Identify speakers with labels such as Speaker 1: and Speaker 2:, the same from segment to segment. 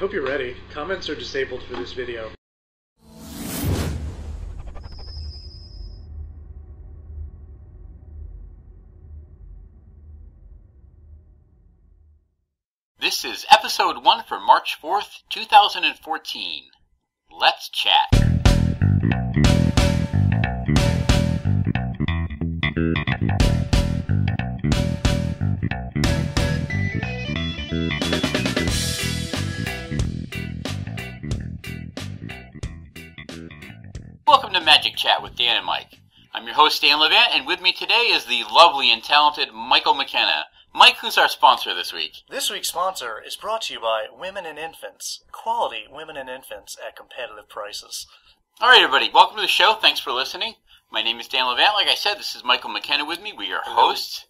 Speaker 1: Hope you're ready. Comments are disabled for this video.
Speaker 2: This is episode 1 for March 4th, 2014. Let's chat. Welcome to Magic Chat with Dan and Mike. I'm your host, Dan Levant, and with me today is the lovely and talented Michael McKenna. Mike, who's our sponsor this week?
Speaker 3: This week's sponsor is brought to you by Women and Infants. Quality women and infants at competitive prices.
Speaker 2: All right, everybody, welcome to the show. Thanks for listening. My name is Dan Levant. Like I said, this is Michael McKenna with me. We are hosts.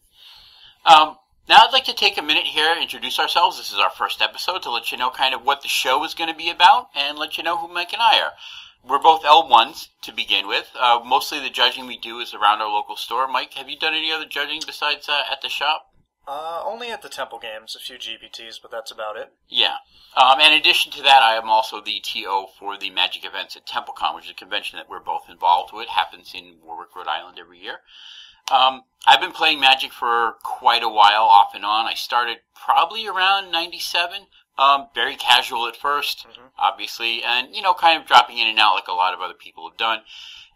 Speaker 2: Now I'd like to take a minute here and introduce ourselves. This is our first episode to let you know kind of what the show is going to be about and let you know who Mike and I are. We're both L1s to begin with. Mostly the judging we do is around our local store. Mike, have you done any other judging besides at the shop?
Speaker 3: Only at the Temple Games, a few GPTs, but that's about it.
Speaker 2: Yeah. In addition to that, I am also the TO for the Magic events at TempleCon, which is a convention that we're both involved with. It happens in Warwick, Rhode Island every year. I've been playing Magic for quite a while, off and on. I started probably around 97. Very casual at first, obviously, and, kind of dropping in and out like a lot of other people have done.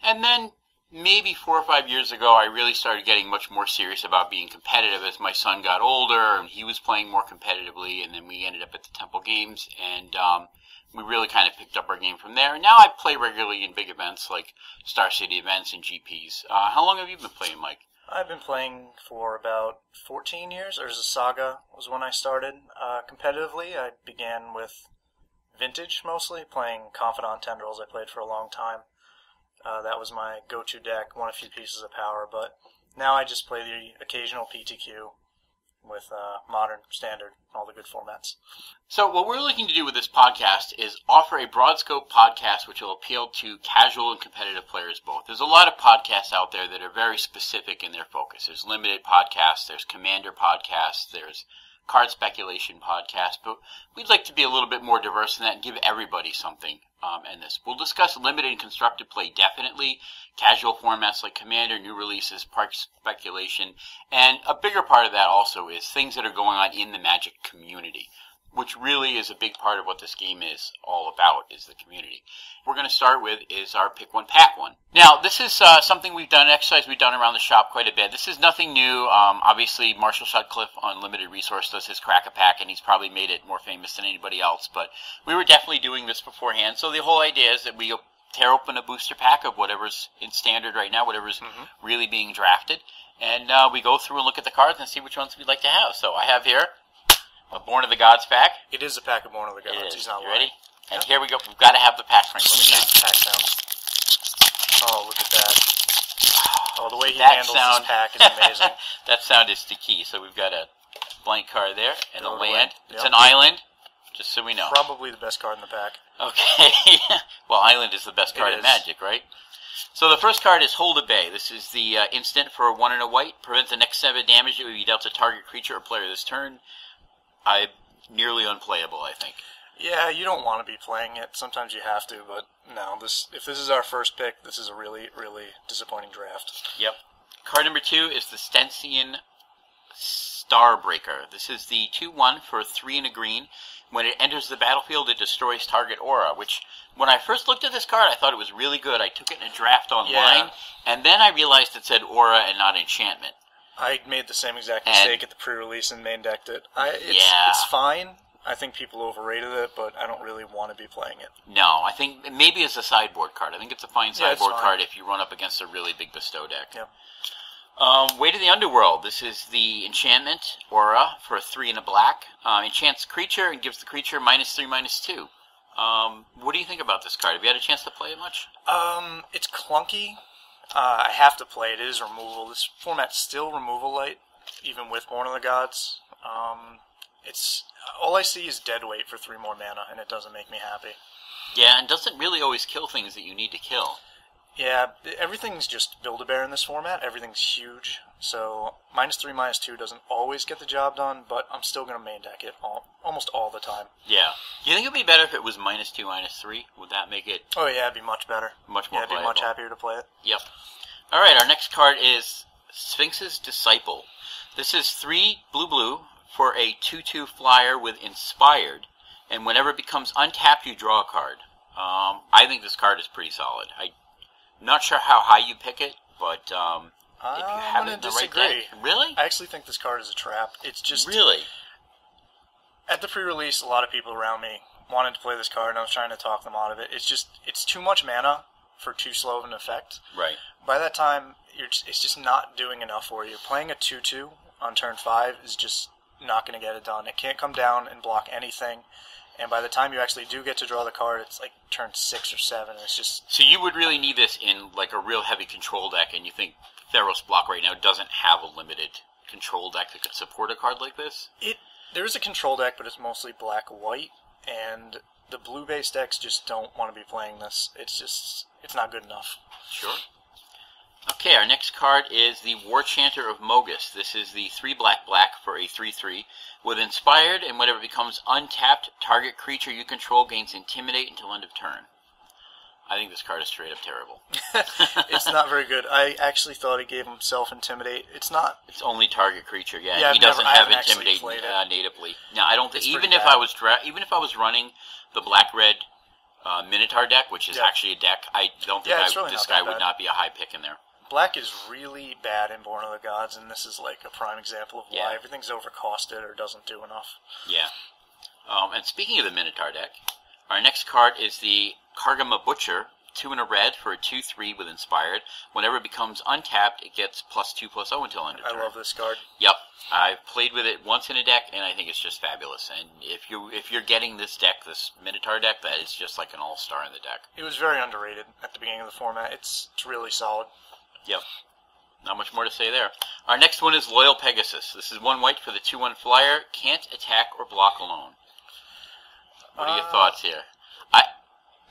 Speaker 2: And then maybe 4 or 5 years ago, I really started getting much more serious about being competitive as my son got older, and he was playing more competitively, and then we ended up at the Temple Games, and we really kind of picked up our game from there. And now I play regularly in big events like Star City events and GPs. How long have you been playing, Mike?
Speaker 3: I've been playing for about 14 years. There's a Saga was when I started competitively. I began with Vintage mostly, playing Confidant Tendrils. I played for a long time. That was my go-to deck, won a few pieces of power, but now I just play the occasional PTQ with Modern, Standard, all the good formats.
Speaker 2: So what we're looking to do with this podcast is offer a broad scope podcast which will appeal to casual and competitive players both. There's a lot of podcasts out there that are very specific in their focus. There's limited podcasts, there's Commander podcasts, there's card speculation podcasts, but we'd like to be a little bit more diverse than that and give everybody something in this. We'll discuss limited and constructed play definitely, casual formats like Commander, new releases, park speculation, and a bigger part of that also is things that are going on in the Magic community, which really is a big part of what this game is all about, is the community. We're going to start with is our Pick One, Pack One. Now, this is something we've done, exercise we've done around the shop quite a bit. This is nothing new. Obviously, Marshall Sutcliffe on Limited Resource does his Crack-A-Pack, and he's probably made it more famous than anybody else, but we were definitely doing this beforehand. So the whole idea is that we tear open a booster pack of whatever's in Standard right now, whatever's really being drafted, and we go through and look at the cards and see which ones we'd like to have. So I have here a Born of the Gods pack.
Speaker 3: It is a pack of Born of the Gods.
Speaker 2: It is.
Speaker 3: He's not
Speaker 2: You
Speaker 3: lying.
Speaker 2: ready? And here we go. We've got to have the pack sprinkle.
Speaker 3: Let me get the pack sound. Oh, look at that. Oh, the way he
Speaker 2: That
Speaker 3: handles
Speaker 2: sound,
Speaker 3: this pack is amazing.
Speaker 2: That sound is the key. So we've got a blank card there and a
Speaker 3: Throw it away.
Speaker 2: land. It's
Speaker 3: Yep.
Speaker 2: an island, just so we know.
Speaker 3: Probably the best card in the pack.
Speaker 2: Okay. Well, island is the best card
Speaker 3: It
Speaker 2: in
Speaker 3: is.
Speaker 2: Magic, right? So the first card is Hold a Bay. This is the instant for 1 and a white. Prevents the next 7 damage that would be dealt to target creature or player this turn. Nearly unplayable, I think.
Speaker 3: Yeah, you don't want to be playing it. Sometimes you have to, but no. If this is our first pick, this is a really, really disappointing draft.
Speaker 2: Yep. Card number 2 is the Stensian Starbreaker. This is the 2/1 for 3 and a green. When it enters the battlefield, it destroys target aura, which, when I first looked at this card, I thought it was really good. I took it in a draft online, and then I realized it said aura and not enchantment.
Speaker 3: I made the same exact mistake at the pre-release and main decked it. It's fine. I think people overrated it, but I don't really want to be playing it.
Speaker 2: No, I think maybe it's a sideboard card. I think it's a fine sideboard
Speaker 3: fine.
Speaker 2: card if you run up against a really big bestow deck.
Speaker 3: Yep.
Speaker 2: Way to the Underworld. This is the enchantment aura for 3 and a black. Enchants creature and gives the creature -3/-2. What do you think about this card? Have you had a chance to play it much?
Speaker 3: It's clunky. I have to play it. It is removal. This format's still removal light, even with Born of the Gods. It's all I see is dead weight for 3 more mana, and it doesn't make me happy.
Speaker 2: Yeah, and doesn't really always kill things that you need to kill.
Speaker 3: Yeah, everything's just Build-A-Bear in this format. Everything's huge. So -3, -2 doesn't always get the job done, but I'm still going to main deck it almost all the time.
Speaker 2: Yeah. Do you think it would be better if it was -2, -3? Would that make it...
Speaker 3: Oh, yeah, it'd be much better.
Speaker 2: Much more
Speaker 3: I'd be much happier to play it.
Speaker 2: Yep. All right, our next card is Sphinx's Disciple. This is 3 blue for a 2/2 flyer with Inspired, and whenever it becomes untapped, you draw a card. I think this card is pretty solid. I'm not sure how high you pick it, but if you have it in the right deck... Really?
Speaker 3: I actually think this card is a trap. It's just...
Speaker 2: Really?
Speaker 3: At the pre-release, a lot of people around me wanted to play this card, and I was trying to talk them out of it. It's too much mana for too slow of an effect.
Speaker 2: Right.
Speaker 3: By that time, it's just not doing enough for you. Playing a 2/2 on turn 5 is just not going to get it done. It can't come down and block anything. And by the time you actually do get to draw the card, it's like turn 6 or 7. It's just...
Speaker 2: So you would really need this in like a real heavy control deck, and you think Theros Block right now doesn't have a limited control deck that could support a card like this?
Speaker 3: There is a control deck, but it's mostly black-white, and the blue-based decks just don't want to be playing this. It's not good enough.
Speaker 2: Sure. Okay, our next card is the War Chanter of Mogus. This is the 3 black for a 3/3 with Inspired, and whenever it becomes untapped, target creature you control gains Intimidate until end of turn. I think this card is straight up terrible.
Speaker 3: It's not very good. I actually thought he gave himself Intimidate. It's not.
Speaker 2: It's only target creature. Yeah,
Speaker 3: yeah
Speaker 2: he doesn't have
Speaker 3: Intimidate
Speaker 2: natively. Now, I don't think even if I was running the black-red Minotaur deck, which is actually a deck, I don't think this guy would not be a high pick in there.
Speaker 3: Black is really bad in Born of the Gods, and this is like a prime example of why everything's overcosted or doesn't do enough.
Speaker 2: Yeah. And speaking of the Minotaur deck, our next card is the Kargama Butcher, 2 and a red for a 2/3 with Inspired. Whenever it becomes untapped, it gets +2/+0 until end of turn.
Speaker 3: I love this card.
Speaker 2: Yep. I've played with it once in a deck, and I think it's just fabulous. And if you're getting this deck, this Minotaur deck, that is just like an all-star in the deck.
Speaker 3: It was very underrated at the beginning of the format. It's really solid.
Speaker 2: Yep. Not much more to say there. Our next one is Loyal Pegasus. This is 1 white for the 2/1 flyer. Can't attack or block alone. What are your thoughts here?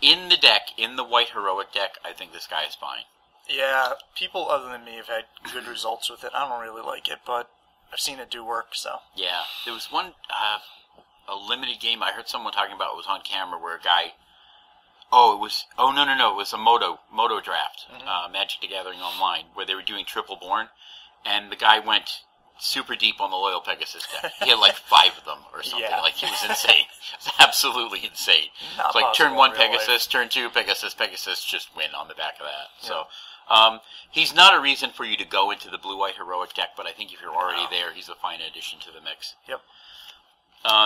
Speaker 2: In the deck, in the white heroic deck, I think this guy is fine.
Speaker 3: Yeah, people other than me have had good results with it. I don't really like it, but I've seen it do work, so.
Speaker 2: Yeah. There was one, a limited game I heard someone talking about, it was on camera, where a guy... no, it was a Moto draft, Magic the Gathering Online, where they were doing Triple Born, and the guy went super deep on the Loyal Pegasus deck. He had like 5 of them or something.
Speaker 3: Yeah.
Speaker 2: Like, he was insane. It's absolutely insane. It's like turn 1 Pegasus, turn 2 Pegasus, just win on the back of that.
Speaker 3: Yeah.
Speaker 2: So, he's not a reason for you to go into the blue-white heroic deck, but I think if you're already there, he's a fine addition to the mix.
Speaker 3: Yep.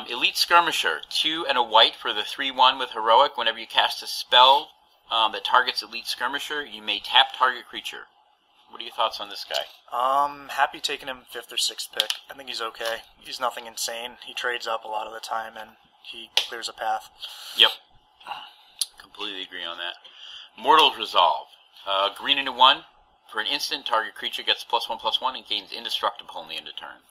Speaker 2: Elite Skirmisher, 2 and a white for the 3/1 with Heroic. Whenever you cast a spell that targets Elite Skirmisher, you may tap target creature. What are your thoughts on this guy?
Speaker 3: Happy taking him 5th or 6th pick. I think he's okay. He's nothing insane. He trades up a lot of the time, and he clears a path.
Speaker 2: Yep. Completely agree on that. Mortal's Resolve. Green and a 1. For an instant, target creature gets +1/+1 and gains Indestructible in the end of turn.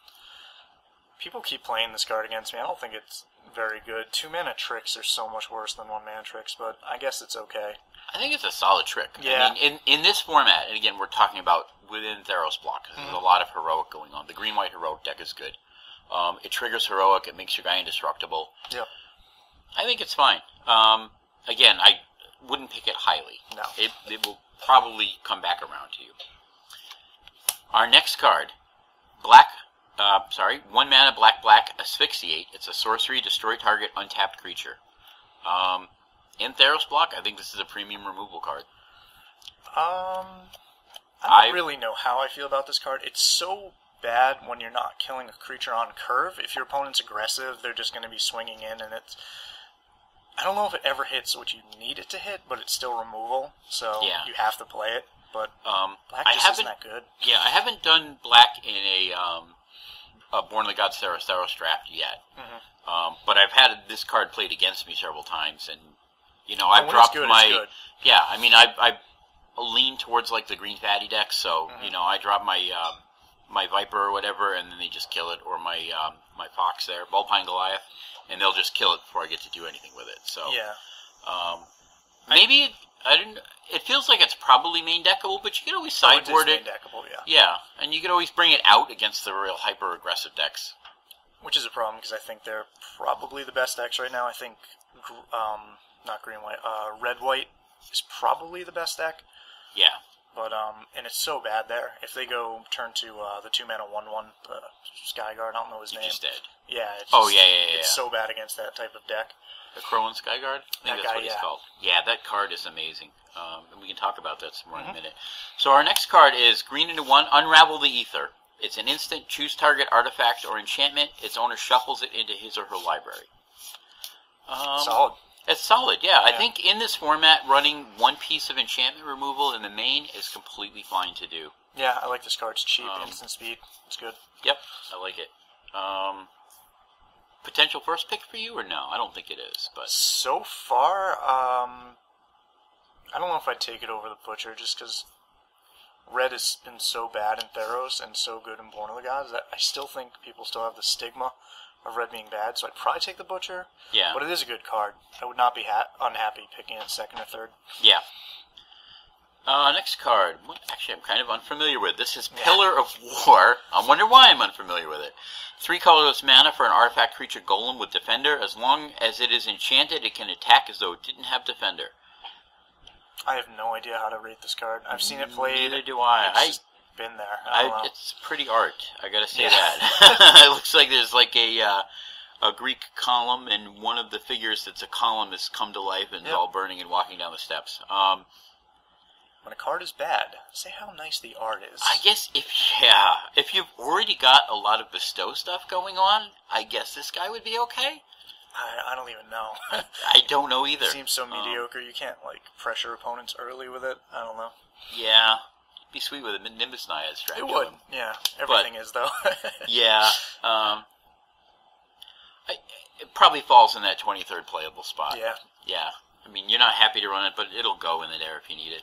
Speaker 3: People keep playing this card against me. I don't think it's very good. 2-mana tricks are so much worse than 1-mana tricks, but I guess it's okay.
Speaker 2: I think it's a solid trick.
Speaker 3: Yeah.
Speaker 2: I mean, in this format, and again, we're talking about within Theros Block, because there's a lot of Heroic going on. The green-white Heroic deck is good. It triggers Heroic, it makes your guy indestructible.
Speaker 3: Yep.
Speaker 2: I think it's fine. Again, I wouldn't pick it highly.
Speaker 3: No.
Speaker 2: It will probably come back around to you. Our next card, 1 mana, black, Asphyxiate. It's a sorcery, destroy target, untapped creature. In Theros Block, I think this is a premium removal card.
Speaker 3: I don't really know how I feel about this card. It's so bad when you're not killing a creature on curve. If your opponent's aggressive, they're just going to be swinging in, and it's... I don't know if it ever hits what you need it to hit, but it's still removal, so you have to play it. But black just isn't that good.
Speaker 2: Yeah, I haven't done black in a Born of the Gods Theros draft yet. But I've had this card played against me several times, and I've dropped my... Yeah, I mean, I lean towards like the green fatty deck, so I drop my my Viper or whatever, and then they just kill it, or my my Fox there, Vulpine Goliath, and they'll just kill it before I get to do anything with it. So maybe It feels like it's probably main deckable, but you can always
Speaker 3: Oh, it
Speaker 2: sideboard
Speaker 3: is
Speaker 2: it.
Speaker 3: main deckable, yeah.
Speaker 2: Yeah, and you can always bring it out against the real hyper-aggressive decks.
Speaker 3: Which is a problem, because I think they're probably the best decks right now. I think, not green-white, red-white is probably the best deck.
Speaker 2: Yeah.
Speaker 3: But, and it's so bad there. If they go turn to the 2-mana 1/1, the Skyguard, I don't know his name.
Speaker 2: Just dead.
Speaker 3: Yeah. It's
Speaker 2: It's
Speaker 3: so bad against that type of deck.
Speaker 2: The Crowan Skyguard? I think
Speaker 3: That
Speaker 2: that's
Speaker 3: guy,
Speaker 2: what he's
Speaker 3: yeah.
Speaker 2: called. Yeah, that card is amazing. And we can talk about that some more in a minute. So our next card is green into 1, Unravel the Ether. It's an instant, choose target artifact or enchantment. Its owner shuffles it into his or her library.
Speaker 3: Solid.
Speaker 2: It's solid, yeah. I think in this format, running one piece of enchantment removal in the main is completely fine to do.
Speaker 3: Yeah, I like this card. It's cheap, instant speed. It's good.
Speaker 2: Yep, I like it. Potential first pick for you, or no? I don't think it is. But
Speaker 3: so far, I don't know if I'd take it over the Butcher, just because red has been so bad in Theros and so good in Born of the Gods that I still think people still have the stigma of red being bad, so I'd probably take the Butcher.
Speaker 2: Yeah.
Speaker 3: But it is a good card. I would not be unhappy picking it second or third.
Speaker 2: Yeah. Next card. Actually, I'm kind of unfamiliar with. This is Pillar of War. I wonder why I'm unfamiliar with it. 3 colorless mana for an artifact creature golem with Defender. As long as it is enchanted, it can attack as though it didn't have Defender.
Speaker 3: I have no idea how to rate this card. I've seen it played.
Speaker 2: Neither do I.
Speaker 3: It's just been there. I don't know.
Speaker 2: It's pretty art. I gotta say that. It looks like there's like a Greek column, and one of the figures that's a column has come to life and is all burning and walking down the steps.
Speaker 3: When a card is bad, say how nice the art is.
Speaker 2: I guess if you've already got a lot of bestow stuff going on, I guess this guy would be okay.
Speaker 3: I don't even know.
Speaker 2: I don't know either.
Speaker 3: It seems so mediocre. You can't like pressure opponents early with it. I don't know.
Speaker 2: Yeah, it'd be sweet with a Nimbus Naiad strap.
Speaker 3: It would. Yeah, everything is though.
Speaker 2: Yeah. It probably falls in that 23rd playable spot.
Speaker 3: Yeah.
Speaker 2: Yeah. I mean, you're not happy to run it, but it'll go in there if you need it.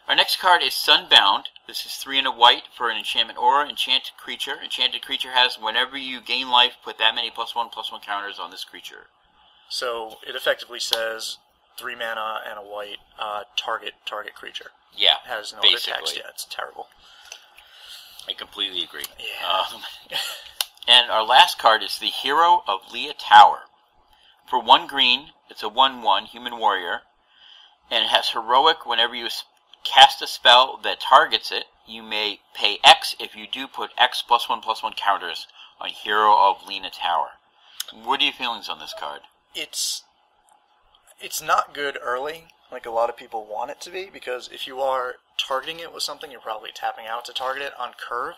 Speaker 2: Our next card is Sunbound. This is 3 and a white for an enchantment aura. Enchanted creature. Enchanted creature has, whenever you gain life, put that many +1/+1 counters on this creature.
Speaker 3: So it effectively says 3 mana and a white target creature.
Speaker 2: Yeah,
Speaker 3: It has no
Speaker 2: basically.
Speaker 3: other text. Yeah, it's terrible.
Speaker 2: I completely agree.
Speaker 3: Yeah.
Speaker 2: And our last card is the Hero of Leah Tower. For 1 green, it's a 1/1 human warrior, and it has heroic. Whenever you cast a spell that targets it, you may pay X. If you do, put X +1/+1 counters on Hero of Lena Tower. What are your feelings on this card?
Speaker 3: It's not good early, like a lot of people want it to be, because if you are targeting it with something, you're probably tapping out to target it on curve.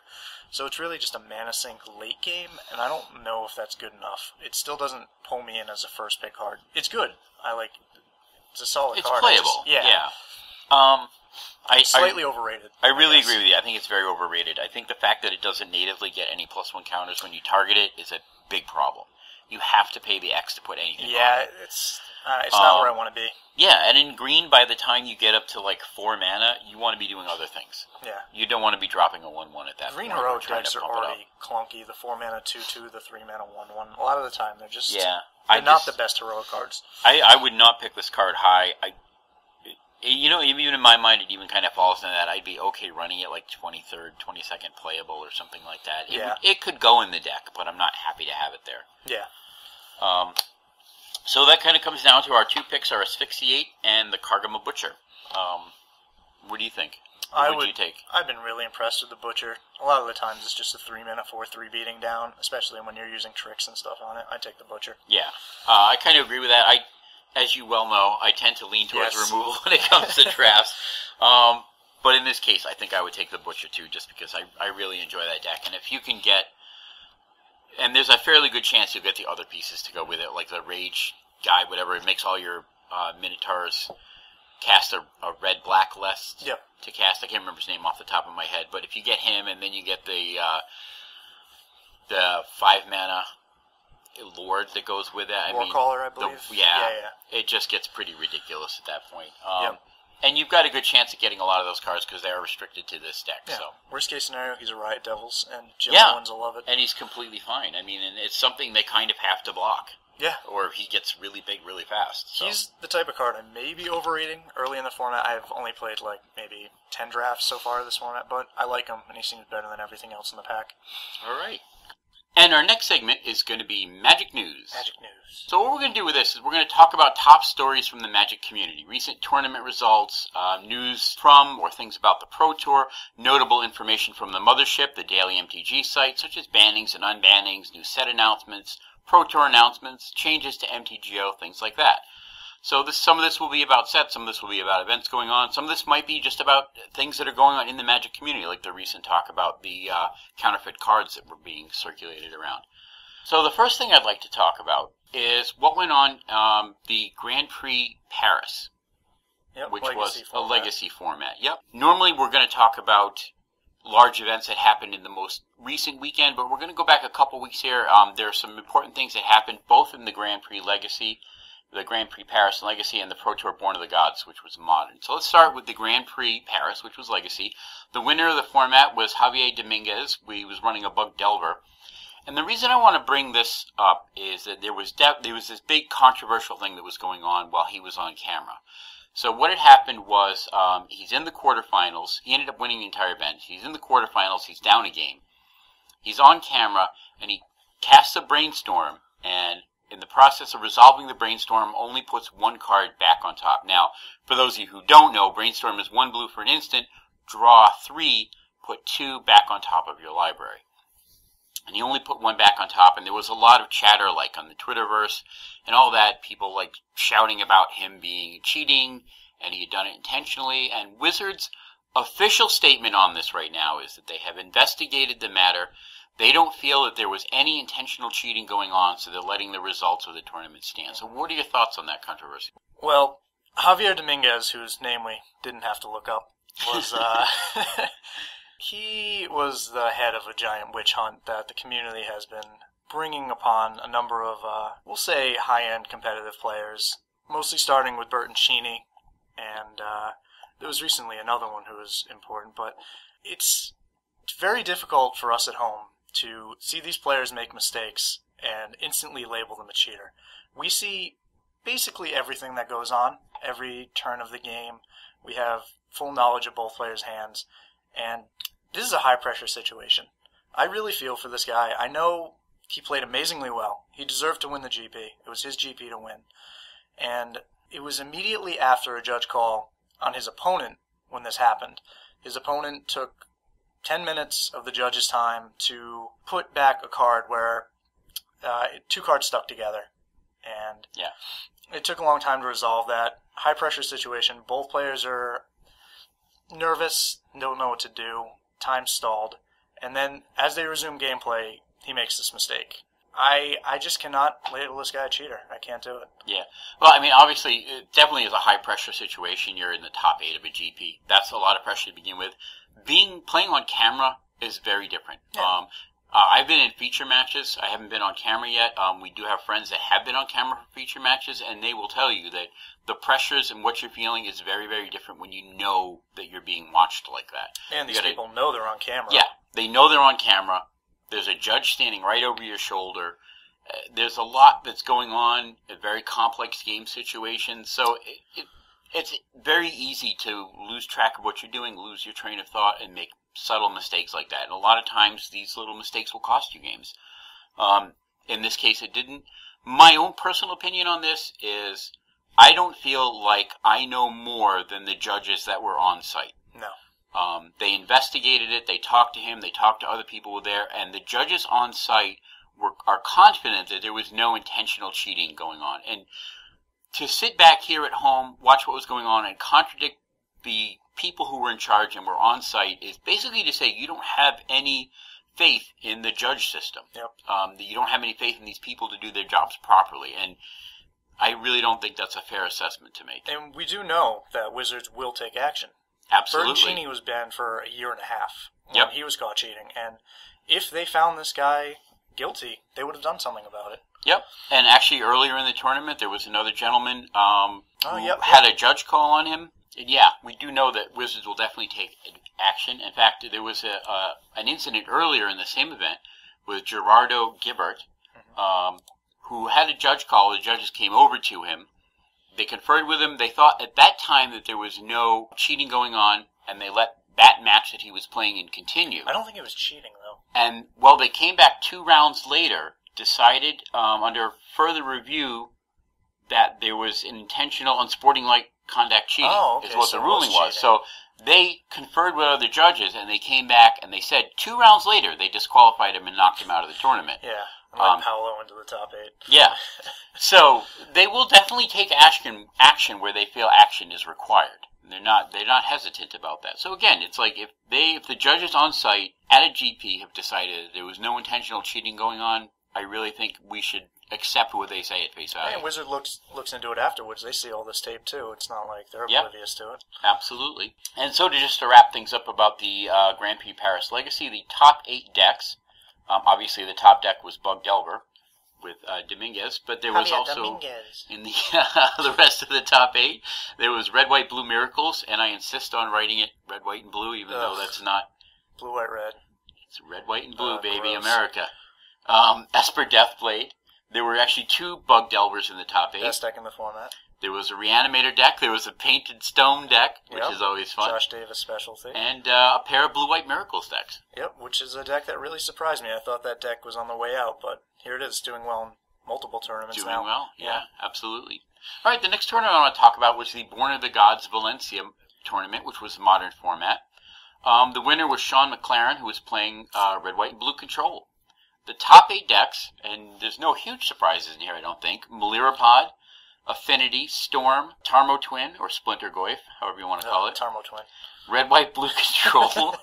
Speaker 3: So it's really just a mana sink late game, and I don't know if that's good enough. It still doesn't pull me in as a first pick card. It's good. It's a solid card.
Speaker 2: It's playable. Yeah.
Speaker 3: Slightly overrated.
Speaker 2: I really agree with you. I think it's very overrated. I think the fact that it doesn't natively get any +1 counters when you target it is a big problem. You have to pay the X to put anything on it.
Speaker 3: It's not where I want to be.
Speaker 2: Yeah, and in green, by the time you get up to like 4 mana, you want to be doing other things.
Speaker 3: Yeah.
Speaker 2: You don't want to be dropping a 1/1 at that
Speaker 3: Green
Speaker 2: point.
Speaker 3: heroic
Speaker 2: Trying
Speaker 3: decks
Speaker 2: to
Speaker 3: are
Speaker 2: pump it up.
Speaker 3: already clunky. The 4 mana 2/2, the 3 mana 1/1. A lot of the time, they're just
Speaker 2: they're
Speaker 3: not the best heroic cards.
Speaker 2: I would not pick this card high. Even in my mind, it even kind of falls into that. I'd be okay running it like 23rd, 22nd playable or something like that. It could go in the deck, but I'm not happy to have it there.
Speaker 3: Yeah.
Speaker 2: So that kind of comes down to our 2 picks, our Asphyxiate and the Kargama Butcher. What do you think? What would you take?
Speaker 3: I've been really impressed with the Butcher. A lot of the times it's just a 3 mana 4/3 beating down, especially when you're using tricks and stuff on it. I take the Butcher.
Speaker 2: Yeah. I kind of agree with that. As you well know, I tend to lean towards removal when it comes to drafts. But in this case, I think I would take the Butcher too, just because I really enjoy that deck. And if you can get... And there's a fairly good chance you'll get the other pieces to go with it, like the Rage guy, whatever. It makes all your Minotaurs cast a red-black list to cast. I can't remember his name off the top of my head. But if you get him, and then you get the 5 mana... Lord that goes with it.
Speaker 3: Warcaller, I believe.
Speaker 2: It just gets pretty ridiculous at that point. And you've got a good chance of getting a lot of those cards because they are restricted to this deck.
Speaker 3: Yeah.
Speaker 2: So
Speaker 3: worst case scenario, he's a Riot Devils, and Jim Owens will love it.
Speaker 2: And he's completely fine. I mean, and it's something they kind of have to block.
Speaker 3: Yeah.
Speaker 2: Or he gets really big really fast. So.
Speaker 3: He's the type of card I may be overrating early in the format. I've only played like maybe 10 drafts so far this format, but I like him, and he seems better than everything else in the pack.
Speaker 2: All right. And our next segment is going to be Magic News.
Speaker 3: Magic News.
Speaker 2: So what we're going to do with this is we're going to talk about top stories from the Magic community, recent tournament results, news from or things about the Pro Tour, notable information from the mothership, the daily MTG site, such as bannings and unbannings, new set announcements, Pro Tour announcements, changes to MTGO, things like that. So some of this will be about sets, some of this will be about events going on, some of this might be just about things that are going on in the Magic community, like the recent talk about the counterfeit cards that were being circulated around. So the first thing I'd like to talk about is what went on the Grand Prix Paris, which was a legacy format. Yep. Normally we're going to talk about large events that happened in the most recent weekend, but we're going to go back a couple weeks here. There are some important things that happened both in the Grand Prix Legacy, the Grand Prix Paris Legacy, and the Pro Tour Born of the Gods, which was modern. So let's start with the Grand Prix Paris, which was Legacy. The winner of the format was Javier Dominguez. He was running a Bug Delver. And the reason I want to bring this up is that there was this big controversial thing that was going on while he was on camera. So what had happened was he's in the quarterfinals. He ended up winning the entire event. He's in the quarterfinals. He's down a game. He's on camera, and he casts a brainstorm, and in the process of resolving the brainstorm, only puts one card back on top. Now, for those of you who don't know, brainstorm is 1 blue for an instant. Draw 3, put 2 back on top of your library. And he only put 1 back on top, and there was a lot of chatter, like on the Twitterverse and all that, people like shouting about him being cheating, and he had done it intentionally. And Wizards' official statement on this right now is that they have investigated the matter. They don't feel that there was any intentional cheating going on, so they're letting the results of the tournament stand. So what are your thoughts on that controversy?
Speaker 3: Well, Javier Dominguez, whose name we didn't have to look up, was he was the head of a giant witch hunt that the community has been bringing upon a number of, we'll say, high-end competitive players, mostly starting with Burton Cheney, and there was recently another one who was important, but it's very difficult for us at home to see these players make mistakes and instantly label them a cheater. We see basically everything that goes on, every turn of the game. We have full knowledge of both players' hands, and this is a high-pressure situation. I really feel for this guy. I know he played amazingly well. He deserved to win the GP. It was his GP to win. And it was immediately after a judge call on his opponent when this happened. His opponent took 10 minutes of the judge's time to put back a card where 2 cards stuck together. And it took a long time to resolve that. High-pressure situation. Both players are nervous, don't know what to do. Time stalled. And then, as they resume gameplay, he makes this mistake. I just cannot label this guy a cheater. I can't do it. Yeah.
Speaker 2: Well, I mean, obviously, it definitely is a high-pressure situation. You're in the top 8 of a GP. That's a lot of pressure to begin with. Playing on camera is very different. Yeah. I've been in feature matches. I haven't been on camera yet. We do have friends that have been on camera for feature matches, and they will tell you that the pressures and what you're feeling is very, very different when you know that you're being watched like that.
Speaker 3: And these people know they're on camera.
Speaker 2: Yeah, they know they're on camera. There's a judge standing right over your shoulder. There's a lot that's going on, a very complex game situation. So it's very easy to lose track of what you're doing, lose your train of thought, and make subtle mistakes like that. And a lot of times these little mistakes will cost you games. In this case, it didn't. My own personal opinion on this is I don't feel like I know more than the judges that were on site.
Speaker 3: No.
Speaker 2: They investigated it, they talked to him, they talked to other people who were there, and the judges on site are confident that there was no intentional cheating going on. And to sit back here at home, watch what was going on, and contradict the people who were in charge and were on site is basically to say you don't have any faith in the judge system.
Speaker 3: Yep.
Speaker 2: That you don't have any faith in these people to do their jobs properly. And I really don't think that's a fair assessment to make.
Speaker 3: And we do know that Wizards will take action.
Speaker 2: Absolutely.
Speaker 3: Burton Cheney was banned for a year and a half when he was caught cheating. And if they found this guy guilty, they would have done something about it.
Speaker 2: Yep. And actually earlier in the tournament, there was another gentleman who had a judge call on him. And yeah, we do know that Wizards will definitely take action. In fact, there was an incident earlier in the same event with Gerardo Gibbert, who had a judge call. The judges came over to him. They conferred with him. They thought at that time that there was no cheating going on, and they let that match that he was playing in continue.
Speaker 3: I don't think it was cheating, though.
Speaker 2: And, well, they came back 2 rounds later, decided under further review that there was an intentional unsporting-like conduct cheating, is what the ruling was. So they conferred with other judges, and they came back, and they said 2 rounds later they disqualified him and knocked him out of the tournament.
Speaker 3: Yeah, and let Paolo into the top 8.
Speaker 2: Yeah. So they will definitely take action where they feel action is required. They're not hesitant about that. So again, it's like if the judges on site at a GP have decided that there was no intentional cheating going on, I really think we should accept what they say at face value.
Speaker 3: And Wizard looks into it afterwards. They see all this tape too. It's not like they're oblivious to it.
Speaker 2: Absolutely. And so to wrap things up about the Grand Prix Paris Legacy, the top 8 decks, obviously the top deck was Bug Delver with Dominguez, but there was also
Speaker 3: Dominguez.
Speaker 2: In the rest of the top 8, there was Red, White, Blue Miracles, and I insist on writing it Red, White, and Blue, even though that's not
Speaker 3: Blue, White, Red.
Speaker 2: It's Red, White, and Blue, baby,
Speaker 3: gross.
Speaker 2: America. Esper Deathblade. There were actually 2 Bug Delvers in the top 8.
Speaker 3: Best deck in the format.
Speaker 2: There was a Reanimator deck. There was a Painted Stone deck, which is always fun.
Speaker 3: Josh Davis specialty.
Speaker 2: And a pair of Blue, White Miracles decks.
Speaker 3: Yep, which is a deck that really surprised me. I thought that deck was on the way out, but here it is, doing well in multiple tournaments now.
Speaker 2: Doing well, yeah, absolutely. All right, the next tournament I want to talk about was the Born of the Gods Valencia tournament, which was a modern format. The winner was Sean McLaren, who was playing Red, White, and Blue Control. The top 8 decks, and there's no huge surprises in here, I don't think. Melirapod, Affinity, Storm, Tarmo Twin, or Splinter Goyf, however you want to call it.
Speaker 3: Tarmo Twin.
Speaker 2: Red, White, Blue Control,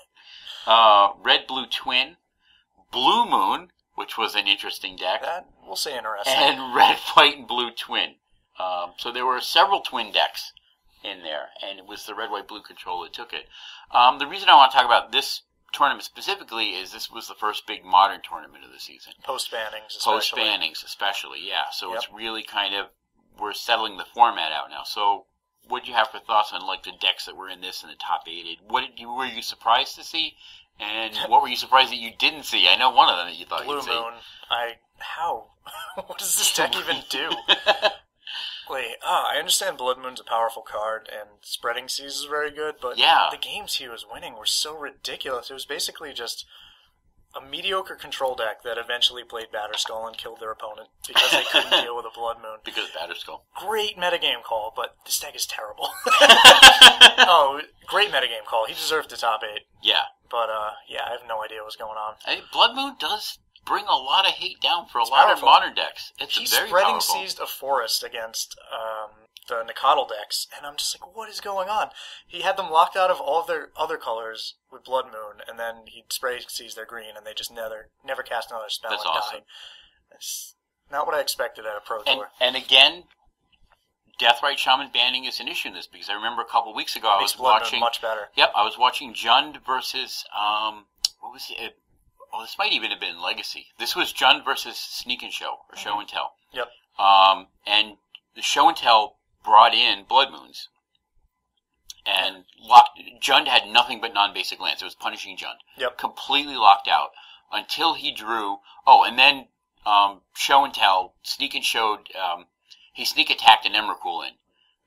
Speaker 2: Red, Blue Twin, Blue Moon, which was an interesting deck.
Speaker 3: That, we'll say interesting.
Speaker 2: And Red, White, and Blue Twin. So there were several twin decks in there, and it was the Red, White, Blue Control that took it. The reason I want to talk about this tournament specifically is this was the first big modern tournament of the season.
Speaker 3: Post-bannings
Speaker 2: especially. Yeah. So it's really kind of, we're settling the format out now. So what do you have for thoughts on like the decks that were in this in the top 8? Were you surprised to see? And what were you surprised that you didn't see? I know one of them that you thought you'd see.
Speaker 3: Blue Moon. How? What does this deck even do? Wait, I understand Blood Moon's a powerful card, and Spreading Seas is very good, but the games he was winning were so ridiculous. It was basically just a mediocre control deck that eventually played Batterskull and killed their opponent because they couldn't deal with a Blood Moon.
Speaker 2: Because of Batterskull.
Speaker 3: Great metagame call, but this deck is terrible. Great metagame call. He deserved the top 8.
Speaker 2: Yeah.
Speaker 3: But, I have no idea what's going on.
Speaker 2: Blood Moon does bring a lot of hate down for a lot of modern decks. He's very
Speaker 3: Spreading Seased a forest against the Nicodle decks, and I'm just like, what is going on? He had them locked out of all of their other colors with Blood Moon, and then he'd Spreading Seas their green, and they just never cast another spell and die. It's not what I expected at a Pro Tour.
Speaker 2: And again, Deathrite Shaman banning is an issue in this, because I remember a couple weeks ago I was watching...
Speaker 3: much better.
Speaker 2: Yep, I was watching Jund versus... what was it? Oh, this might even have been Legacy. This was Jund versus Sneak and Show, or Show and Tell.
Speaker 3: Yep.
Speaker 2: And the Show and Tell brought in Blood Moons. And Jund had nothing but non-basic lands. It was punishing Jund.
Speaker 3: Yep. Completely
Speaker 2: locked out until he drew... Oh, and then Show and Tell, Sneak and Showed... he sneak attacked an Emrakul in.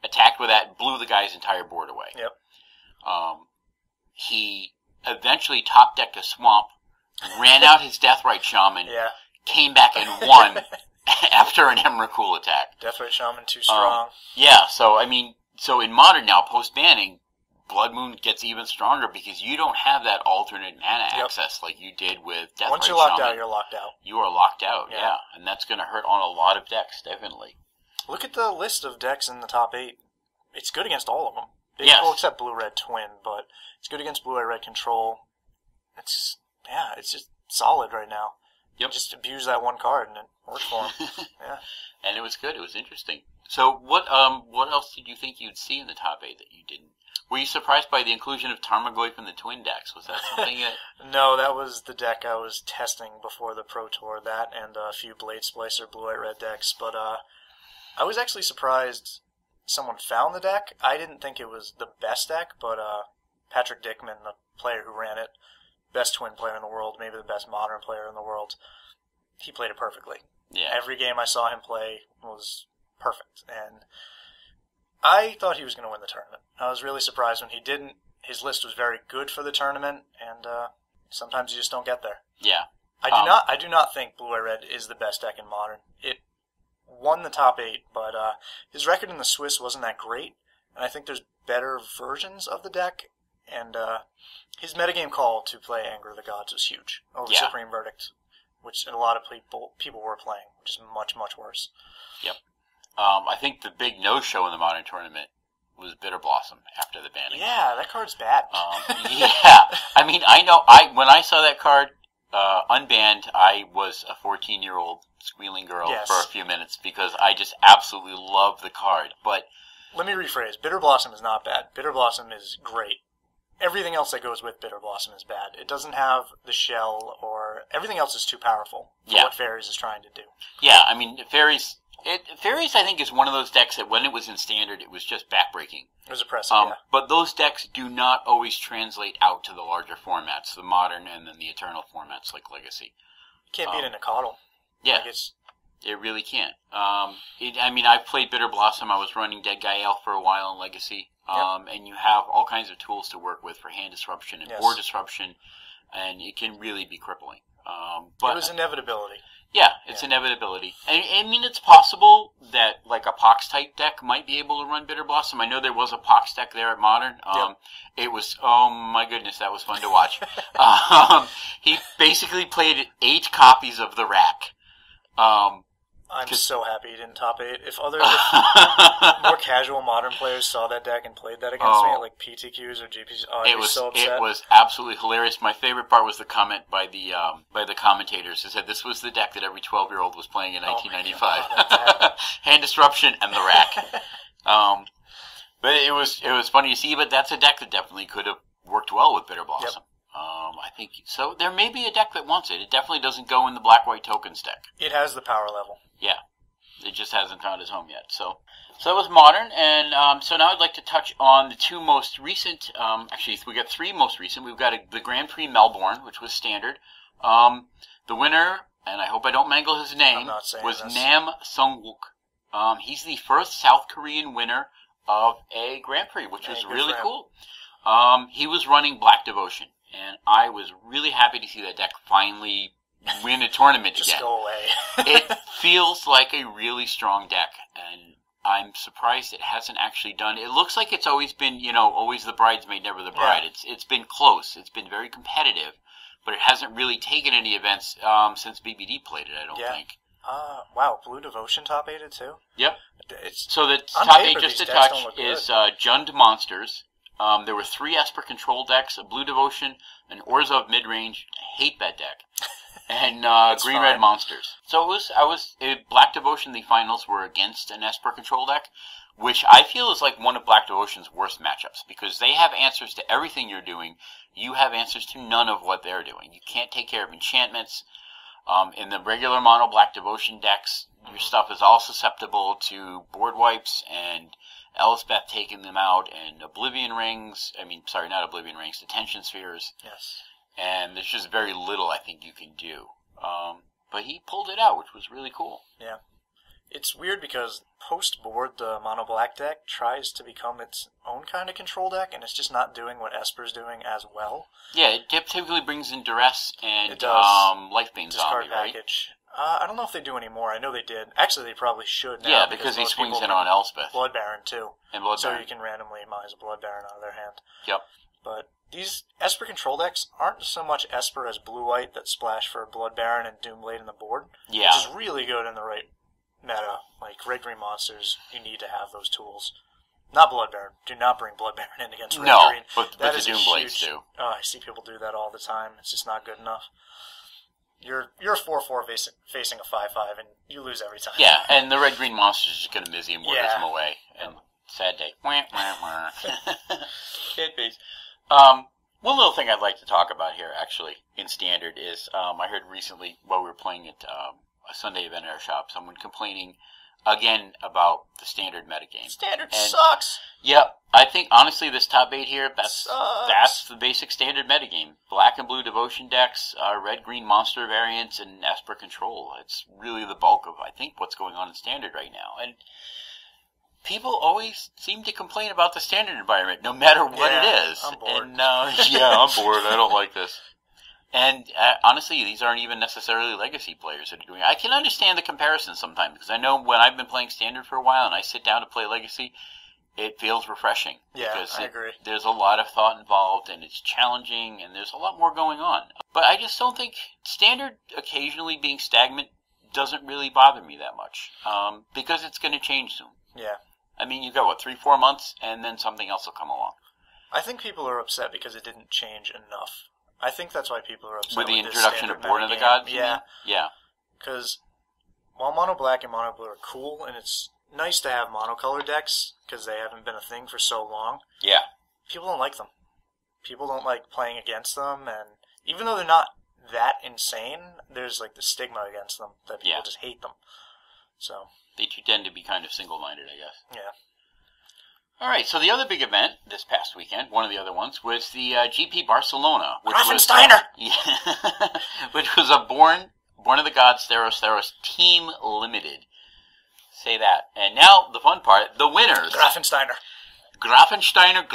Speaker 2: Attacked with that, blew the guy's entire board away.
Speaker 3: Yep.
Speaker 2: He eventually top-decked a Swamp, ran out his Deathrite Shaman, came back and won after an Emrakul attack.
Speaker 3: Deathrite Shaman too strong.
Speaker 2: So in Modern now, post-banning, Blood Moon gets even stronger because you don't have that alternate mana access like you did with Deathrite Shaman.
Speaker 3: Once you're locked out, you're locked out.
Speaker 2: You are locked out, yeah. And that's going to hurt on a lot of decks, definitely.
Speaker 3: Look at the list of decks in the top 8. It's good against all of them.
Speaker 2: Well,
Speaker 3: except Blue-Red Twin, but it's good against Blue-Red Control. It's just solid right now.
Speaker 2: Yep.
Speaker 3: Just abuse that one card and it worked for him. Yeah.
Speaker 2: And it was good. It was interesting. So what else did you think you'd see in the top 8 that you didn't? Were you surprised by the inclusion of Tarmogoyf in the twin decks? Was that something that...
Speaker 3: No, that was the deck I was testing before the Pro Tour. That and a few Blade Splicer Blue-White-Red decks. But I was actually surprised someone found the deck. I didn't think it was the best deck, but Patrick Dickman, the player who ran it, best twin player in the world, maybe the best modern player in the world, he played it perfectly.
Speaker 2: Yeah.
Speaker 3: Every game I saw him play was perfect, and I thought he was going to win the tournament. I was really surprised when he didn't. His list was very good for the tournament, and sometimes you just don't get there.
Speaker 2: Yeah.
Speaker 3: I do not think Blue-White Red is the best deck in Modern. It won the top 8, but his record in the Swiss wasn't that great, and I think there's better versions of the deck, and his metagame call to play Anger of the Gods was huge over Supreme Verdict, which a lot of people were playing, which is much, much worse.
Speaker 2: Yep. I think the big no-show in the Modern tournament was Bitter Blossom after the banning.
Speaker 3: Yeah, that card's bad.
Speaker 2: Yeah. I mean, I know, when I saw that card unbanned, I was a 14-year-old squealing girl for a few minutes because I just absolutely love the card. But
Speaker 3: let me rephrase. Bitter Blossom is not bad. Bitter Blossom is great. Everything else that goes with Bitter Blossom is bad. It doesn't have the shell, or everything else is too powerful for what Fairies is trying to do.
Speaker 2: Yeah, I mean, Fairies, I think, is one of those decks that when it was in Standard, it was just backbreaking.
Speaker 3: It was oppressive,
Speaker 2: But those decks do not always translate out to the larger formats, the Modern and then the Eternal formats like Legacy.
Speaker 3: You can't beat a Nicodle.
Speaker 2: Yeah, it really can't. I mean, I've played Bitter Blossom. I was running Dead Guy Elf for a while in Legacy. And you have all kinds of tools to work with for hand disruption and board disruption, and it can really be crippling. But
Speaker 3: it was inevitability.
Speaker 2: Yeah, it's inevitability. I mean, it's possible that like a Pox-type deck might be able to run Bitter Blossom. I know there was a Pox deck there at Modern. It was, oh my goodness, that was fun to watch. He basically played 8 copies of the Rack.
Speaker 3: I'm so happy he didn't top 8. If more casual Modern players saw that deck and played that against me at like PTQs or GPs, I'd be so upset.
Speaker 2: It was absolutely hilarious. My favorite part was the comment by the commentators who said this was the deck that every 12-year-old was playing in 1995. Hand Disruption and the Rack. But it was funny to see. But that's a deck that definitely could have worked well with Bitter Blossom. I think so. There may be a deck that wants it. It definitely doesn't go in the Black-White Tokens deck.
Speaker 3: It has the power level.
Speaker 2: Yeah, it just hasn't found its home yet. So that was Modern, and so now I'd like to touch on the 2 most recent. Actually, we got 3 most recent. We've got the Grand Prix Melbourne, which was Standard. The winner, and I hope I don't mangle his name, was Nam Sung-wook. He's the first South Korean winner of a Grand Prix, which was really cool. He was running Black Devotion, and I was really happy to see that deck finally win a tournament again.
Speaker 3: Just go away.
Speaker 2: It feels like a really strong deck, and I'm surprised it hasn't actually done. It looks like it's always been, always the bridesmaid, never the bride. It's been close. It's been very competitive, but it hasn't really taken any events since BBD played it, I don't think.
Speaker 3: Wow, Blue Devotion top 8'd too?
Speaker 2: Yep. So the top 8, just to touch, is Jund Monsters. There were 3 Esper control decks, a Blue Devotion, an Orzhov midrange. I hate that deck. And Green-Red Monsters. So Black Devotion, the finals were against an Esper control deck, which I feel is like one of Black Devotion's worst matchups, because they have answers to everything you're doing. You have answers to none of what they're doing. You can't take care of enchantments. In the regular mono Black Devotion decks, your stuff is all susceptible to board wipes and Elspeth taking them out, and Oblivion Rings. Not Oblivion Rings, Detention Spheres.
Speaker 3: Yes.
Speaker 2: And there's just very little I think you can do. But he pulled it out, which was really cool.
Speaker 3: Yeah. It's weird because post-board, the Mono Black deck tries to become its own kind of control deck, and it's just not doing what Esper's doing as well.
Speaker 2: Yeah, it typically brings in Duress and Lifebane Zombie, right?
Speaker 3: Package. I don't know if they do anymore. I know they did. Actually, they probably should now.
Speaker 2: Yeah, because he swings in on Elspeth.
Speaker 3: Blood Baron, too.
Speaker 2: And Blood Baron.
Speaker 3: So you can randomly minus a Blood Baron out of their hand.
Speaker 2: Yep.
Speaker 3: But these Esper control decks aren't so much Esper as Blue-White that splash for Blood Baron and Doomblade in the board.
Speaker 2: Yeah.
Speaker 3: Which is really good in the right meta. Like Red-Green Monsters, you need to have those tools. Not Blood Baron. Do not bring Blood Baron in against Red-Green.
Speaker 2: No, but the Doomblades do.
Speaker 3: I see people do that all the time. It's just not good enough. You're a 4/4 facing a 5/5, and you lose every time.
Speaker 2: Yeah, and the Red-Green Monsters is just going to Mizzy and Warders him away. And sad day. Kid face. One little thing I'd like to talk about here, actually, in Standard is I heard recently while we were playing at a Sunday event at our shop, someone complaining again about the standard metagame.
Speaker 3: Standard sucks.
Speaker 2: Yep, I think honestly this top 8 here, that's
Speaker 3: Sucks.
Speaker 2: the basic standard metagame. Black and blue devotion decks, red-green monster variants, and Esper control. It's really the bulk of, I think, what's going on in standard right now. And people always seem to complain about the standard environment, no matter what it is.
Speaker 3: I'm bored.
Speaker 2: And, I'm bored. I don't like this. And honestly, these aren't even necessarily legacy players that are doing it. I can understand the comparison sometimes, because I know when I've been playing standard for a while and I sit down to play legacy, it feels refreshing.
Speaker 3: Yeah,
Speaker 2: because
Speaker 3: I agree.
Speaker 2: There's a lot of thought involved, and it's challenging, and there's a lot more going on. But I just don't think standard occasionally being stagnant doesn't really bother me that much, because it's going to change soon.
Speaker 3: Yeah.
Speaker 2: I mean, you got, 3-4 months, and then something else will come along.
Speaker 3: I think people are upset because it didn't change enough. I think that's why people are upset
Speaker 2: With the
Speaker 3: this
Speaker 2: introduction of
Speaker 3: standard
Speaker 2: Born of the
Speaker 3: metagame.
Speaker 2: Gods?
Speaker 3: Yeah.
Speaker 2: Yeah.
Speaker 3: Because while mono black and mono blue are cool, and it's nice to have monocolor decks because they haven't been a thing for so long,
Speaker 2: Yeah.
Speaker 3: people don't like them. People don't like playing against them, and even though they're not that insane, there's like the stigma against them that people just hate them. So
Speaker 2: They do tend to be kind of single-minded, I guess.
Speaker 3: yeah.
Speaker 2: All right, so the other big event this past weekend, one of the other ones, was the GP Barcelona.
Speaker 3: Grafensteiner!
Speaker 2: Which was a Born of the Gods Theros Team Limited. Say that. And now, the fun part, the winners.
Speaker 3: Grafensteiner.
Speaker 2: Grafensteiner,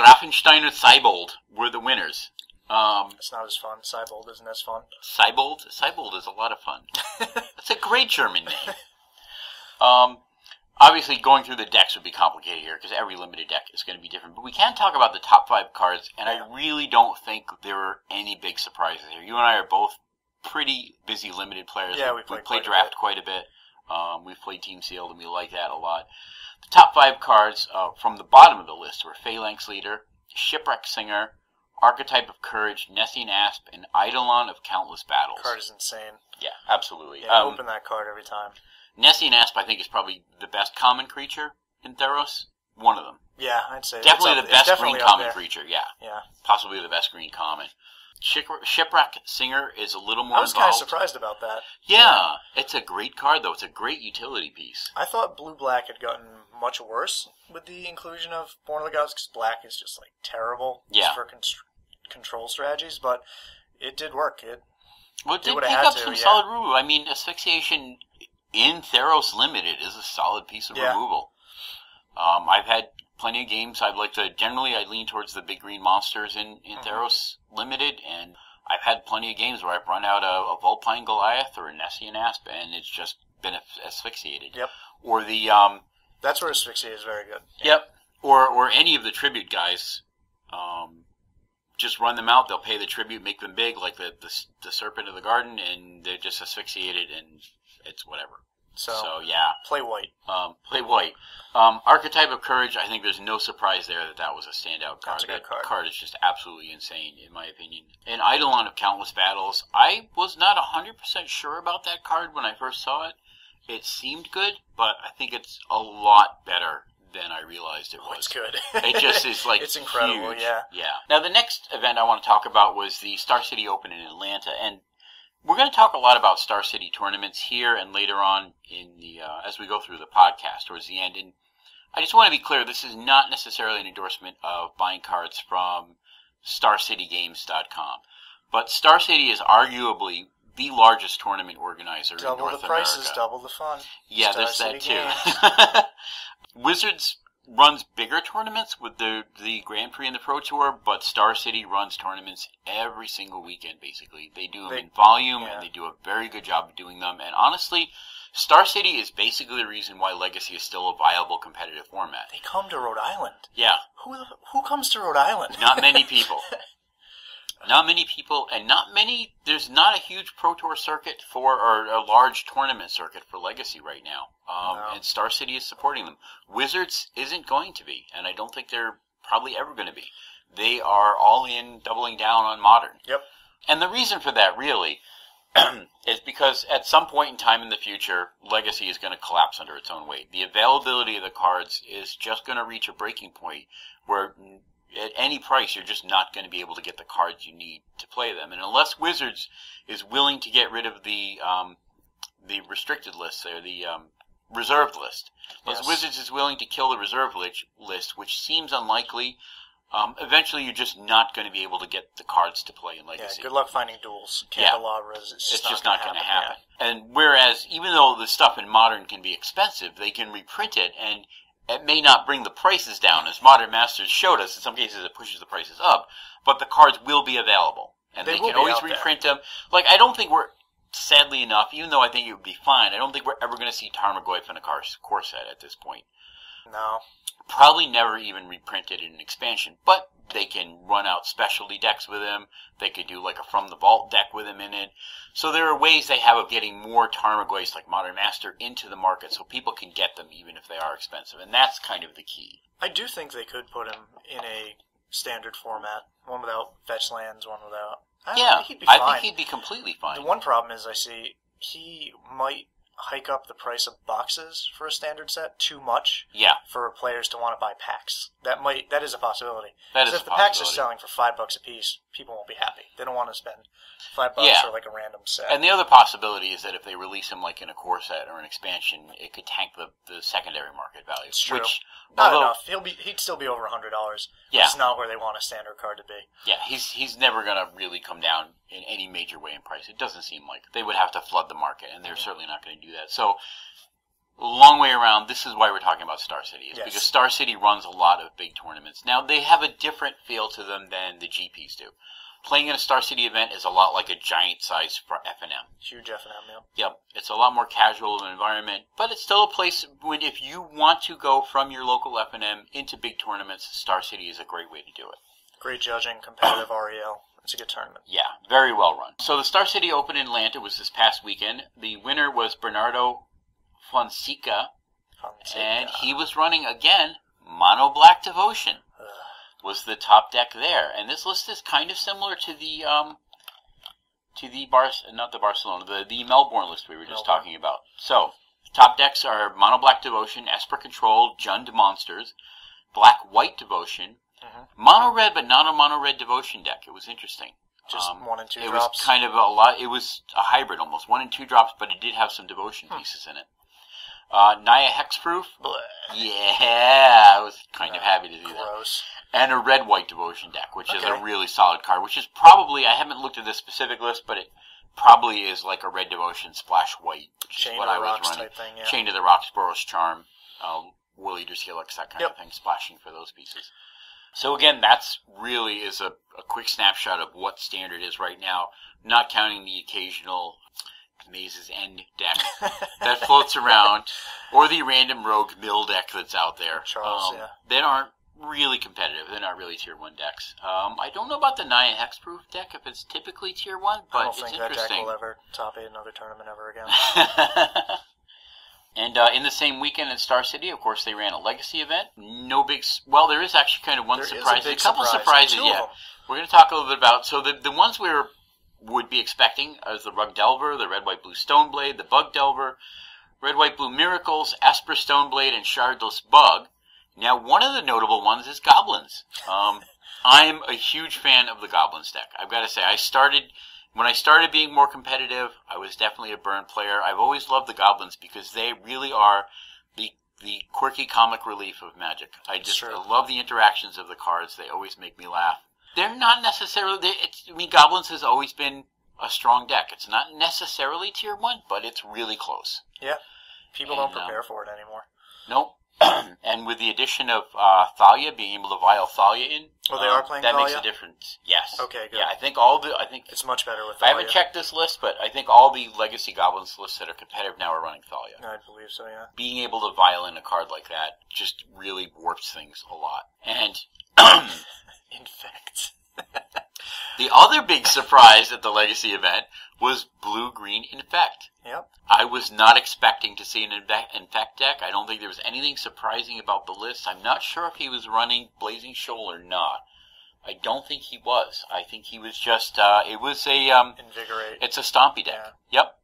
Speaker 2: Seibold were the winners.
Speaker 3: It's not as fun. Seibold isn't as fun.
Speaker 2: Seibold? Seibold is a lot of fun. It's a great German name. Obviously, going through the decks would be complicated here, because every limited deck is going to be different. But we can talk about the top 5 cards, and I really don't think there are any big surprises here. You and I are both pretty busy limited players.
Speaker 3: Yeah,
Speaker 2: we
Speaker 3: play
Speaker 2: draft quite a bit. We've played Team Sealed, and we like that a lot. The top 5 cards from the bottom of the list were Phalanx Leader, Shipwreck Singer, Archetype of Courage, Nessian Asp, and Eidolon of Countless Battles.
Speaker 3: Card is insane.
Speaker 2: Yeah, absolutely.
Speaker 3: Yeah, open that card every time.
Speaker 2: Nessian Asp, I think, is probably the best common creature in Theros. One of them.
Speaker 3: Yeah, I'd say.
Speaker 2: Definitely the best green common
Speaker 3: there.
Speaker 2: creature, yeah.
Speaker 3: Yeah.
Speaker 2: Possibly the best green common. Shipwreck Singer is a little more
Speaker 3: I was
Speaker 2: involved.
Speaker 3: kind of surprised about that.
Speaker 2: Yeah, it's a great card, though. It's a great utility piece.
Speaker 3: I thought blue-black had gotten much worse with the inclusion of Born of the Gods, because black is just, like, terrible for control strategies, but it did work. It
Speaker 2: did
Speaker 3: what
Speaker 2: pick
Speaker 3: it had
Speaker 2: up
Speaker 3: to,
Speaker 2: some
Speaker 3: yeah.
Speaker 2: solid removal. I mean, Asphyxiation in Theros Limited is a solid piece of removal. I've had plenty of games. Generally I lean towards the big green monsters in Theros Limited, and I've had plenty of games where I've run out a Vulpine Goliath or a Nessian Asp, and it's just been asphyxiated.
Speaker 3: Yep.
Speaker 2: Or the
Speaker 3: that's where Asphyxiate is very good.
Speaker 2: Yep. Or any of the tribute guys. Just run them out. They'll pay the tribute, make them big, like the Serpent of the Garden, and they're just asphyxiated, and it's whatever. So yeah.
Speaker 3: Play white.
Speaker 2: Play white. Archetype of Courage, I think there's no surprise there that was a standout card.
Speaker 3: That's a good
Speaker 2: That
Speaker 3: card.
Speaker 2: card is just absolutely insane, in my opinion. And Eidolon of Countless Battles, I was not 100% sure about that card when I first saw it. It seemed good, but I think it's a lot better than I realized it was.
Speaker 3: It's good.
Speaker 2: It just is like
Speaker 3: it's incredible,
Speaker 2: huge.
Speaker 3: yeah.
Speaker 2: Now the next event I want to talk about was the Star City Open in Atlanta, and we're going to talk a lot about Star City tournaments here and later on in the as we go through the podcast towards the end. And I just want to be clear: this is not necessarily an endorsement of buying cards from StarCityGames.com, but Star City is arguably the largest tournament organizer in North America.
Speaker 3: Double the prices, double the fun.
Speaker 2: Yeah,
Speaker 3: Star
Speaker 2: there's that
Speaker 3: City
Speaker 2: too. Wizards runs bigger tournaments with the Grand Prix and the Pro Tour, but Star City runs tournaments every single weekend, basically. They do them in volume, and they do a very good job of doing them. And honestly, Star City is basically the reason why Legacy is still a viable competitive format.
Speaker 3: They come to Rhode Island.
Speaker 2: Yeah.
Speaker 3: Who comes to Rhode Island?
Speaker 2: Not many people. Not many people, and there's not a huge Pro Tour circuit or a large tournament circuit for Legacy right now.
Speaker 3: No.
Speaker 2: And Star City is supporting them. Wizards isn't going to be, and I don't think they're probably ever going to be. They are all in, doubling down on Modern.
Speaker 3: Yep.
Speaker 2: And the reason for that, really, is because at some point in time in the future, Legacy is going to collapse under its own weight. The availability of the cards is just going to reach a breaking point where at any price, you're just not going to be able to get the cards you need to play them. And unless Wizards is willing to get rid of the restricted lists, or the reserved list. Those
Speaker 3: Yes.
Speaker 2: Wizards is willing to kill the reserve list, which seems unlikely. Eventually, you're just not going to be able to get the cards to play in Legacy.
Speaker 3: Yeah, good luck finding duels. Candelabras, it's
Speaker 2: It's just not going to happen.
Speaker 3: Yeah.
Speaker 2: And whereas, even though the stuff in Modern can be expensive, they can reprint it, and it may not bring the prices down, as Modern Masters showed us. In some cases, it pushes the prices up, but the cards will be available, and they
Speaker 3: will
Speaker 2: can
Speaker 3: be
Speaker 2: always
Speaker 3: out there.
Speaker 2: reprint them. Like, I don't think we're, sadly enough, even though I think it would be fine, I don't think we're ever going to see Tarmogoyf in a core set at this point.
Speaker 3: No.
Speaker 2: Probably never even reprinted in an expansion, but they can run out specialty decks with him. They could do like a From the Vault deck with him in it. So there are ways they have of getting more Tarmogoyfs like Modern Master into the market so people can get them even if they are expensive. And that's kind of the key.
Speaker 3: I do think they could put him in a standard format. One without fetch lands, one without... I think he'd be fine.
Speaker 2: I think he'd be completely fine.
Speaker 3: The one problem is I see he might hike up the price of boxes for a standard set too much for players to want to buy packs. That is a possibility.
Speaker 2: That is
Speaker 3: if
Speaker 2: a
Speaker 3: the packs are
Speaker 2: possibility.
Speaker 3: selling for $5 a piece, people won't be happy. They don't want to spend $5 for like a random set.
Speaker 2: And the other possibility is that if they release him like in a core set or an expansion, it could tank the secondary market value.
Speaker 3: It's true.
Speaker 2: Which,
Speaker 3: not enough. He'd still be over $100.
Speaker 2: Yeah.
Speaker 3: It's not where they want a standard card to be.
Speaker 2: Yeah, he's never going to really come down in any major way in price. It doesn't seem like. They would have to flood the market, and they're certainly not going to do that. So, long way around, this is why we're talking about Star City. Is because Star City runs a lot of big tournaments. Now, they have a different feel to them than the GPs do. Playing in a Star City event is a lot like a giant size for F&M.
Speaker 3: Huge F&M, yeah.
Speaker 2: Yep, it's a lot more casual of an environment, but it's still a place when if you want to go from your local F&M into big tournaments, Star City is a great way to do it.
Speaker 3: Great judging, competitive REL. It's a good tournament.
Speaker 2: Yeah, very well run. So the Star City Open in Atlanta was this past weekend. The winner was Bernardo Fonseca, and he was running, again, Mono Black Devotion. Was the top deck there. And this list is kind of similar to the Melbourne list we were just talking about. So, top decks are Mono Black Devotion, Esper Control, Jund Monsters, Black White Devotion, Mono Red but not a Mono Red Devotion deck. It was interesting.
Speaker 3: Just 1 and 2 drops.
Speaker 2: It was kind of a lot. It was a hybrid almost. 1 and 2 drops, but it did have some Devotion pieces in it. Naya Hexproof. Yeah, I was kind of happy to see
Speaker 3: Gross.
Speaker 2: that. And a Red-White Devotion deck, which is a really solid card, which is probably, I haven't looked at this specific list, but it probably is like a Red Devotion Splash White, which is what I was running.
Speaker 3: Type thing, yeah.
Speaker 2: Chain to the Rocks, Boros Charm, War Eater's Helix, that kind of thing, splashing for those pieces. So again, that's really is a quick snapshot of what Standard is right now, not counting the occasional Maze's End deck that floats around, or the random rogue mill deck that's out there.
Speaker 3: Charles,
Speaker 2: That aren't really competitive. They're not really Tier 1 decks. I don't know about the Naya Hexproof deck, if it's typically Tier 1, but it's interesting.
Speaker 3: I don't think that deck will ever top 8 another tournament ever again.
Speaker 2: And in the same weekend in Star City, of course, they ran a Legacy event. No big... Well, there is actually kind of one surprise.
Speaker 3: There is a
Speaker 2: couple
Speaker 3: surprise.
Speaker 2: surprises, We're going to talk a little bit about... So the ones we would be expecting is the Rug Delver, the Red, White, Blue Stoneblade, the Bug Delver, Red, White, Blue Miracles, Esper Stoneblade, and Shardless Bug. Now, one of the notable ones is Goblins. I'm a huge fan of the Goblins deck. I've got to say, when I started being more competitive, I was definitely a burn player. I've always loved the Goblins because they really are the quirky comic relief of Magic. I love the interactions of the cards. They always make me laugh. They're not necessarily... Goblins has always been a strong deck. It's not necessarily Tier 1, but it's really close.
Speaker 3: Yeah. People don't prepare for it anymore.
Speaker 2: Nope. And with the addition of Thalia, being able to vial Thalia in...
Speaker 3: Oh, they are playing
Speaker 2: that
Speaker 3: Thalia?
Speaker 2: makes a difference. Yes.
Speaker 3: Okay, good.
Speaker 2: Yeah, I think
Speaker 3: it's much better with
Speaker 2: I
Speaker 3: Thalia.
Speaker 2: haven't checked this list, but I think all the Legacy Goblins lists that are competitive now are running Thalia.
Speaker 3: I believe so, yeah.
Speaker 2: Being able to vial in a card like that just really warps things a lot. And...
Speaker 3: Infect.
Speaker 2: The other big surprise at the Legacy event was Blue-Green Infect.
Speaker 3: Yep.
Speaker 2: I was not expecting to see an Infect deck. I don't think there was anything surprising about the list. I'm not sure if he was running Blazing Shoal or not. I don't think he was. I think he was just, it was a...
Speaker 3: Invigorate.
Speaker 2: It's a Stompy deck.
Speaker 3: Yeah.
Speaker 2: Yep.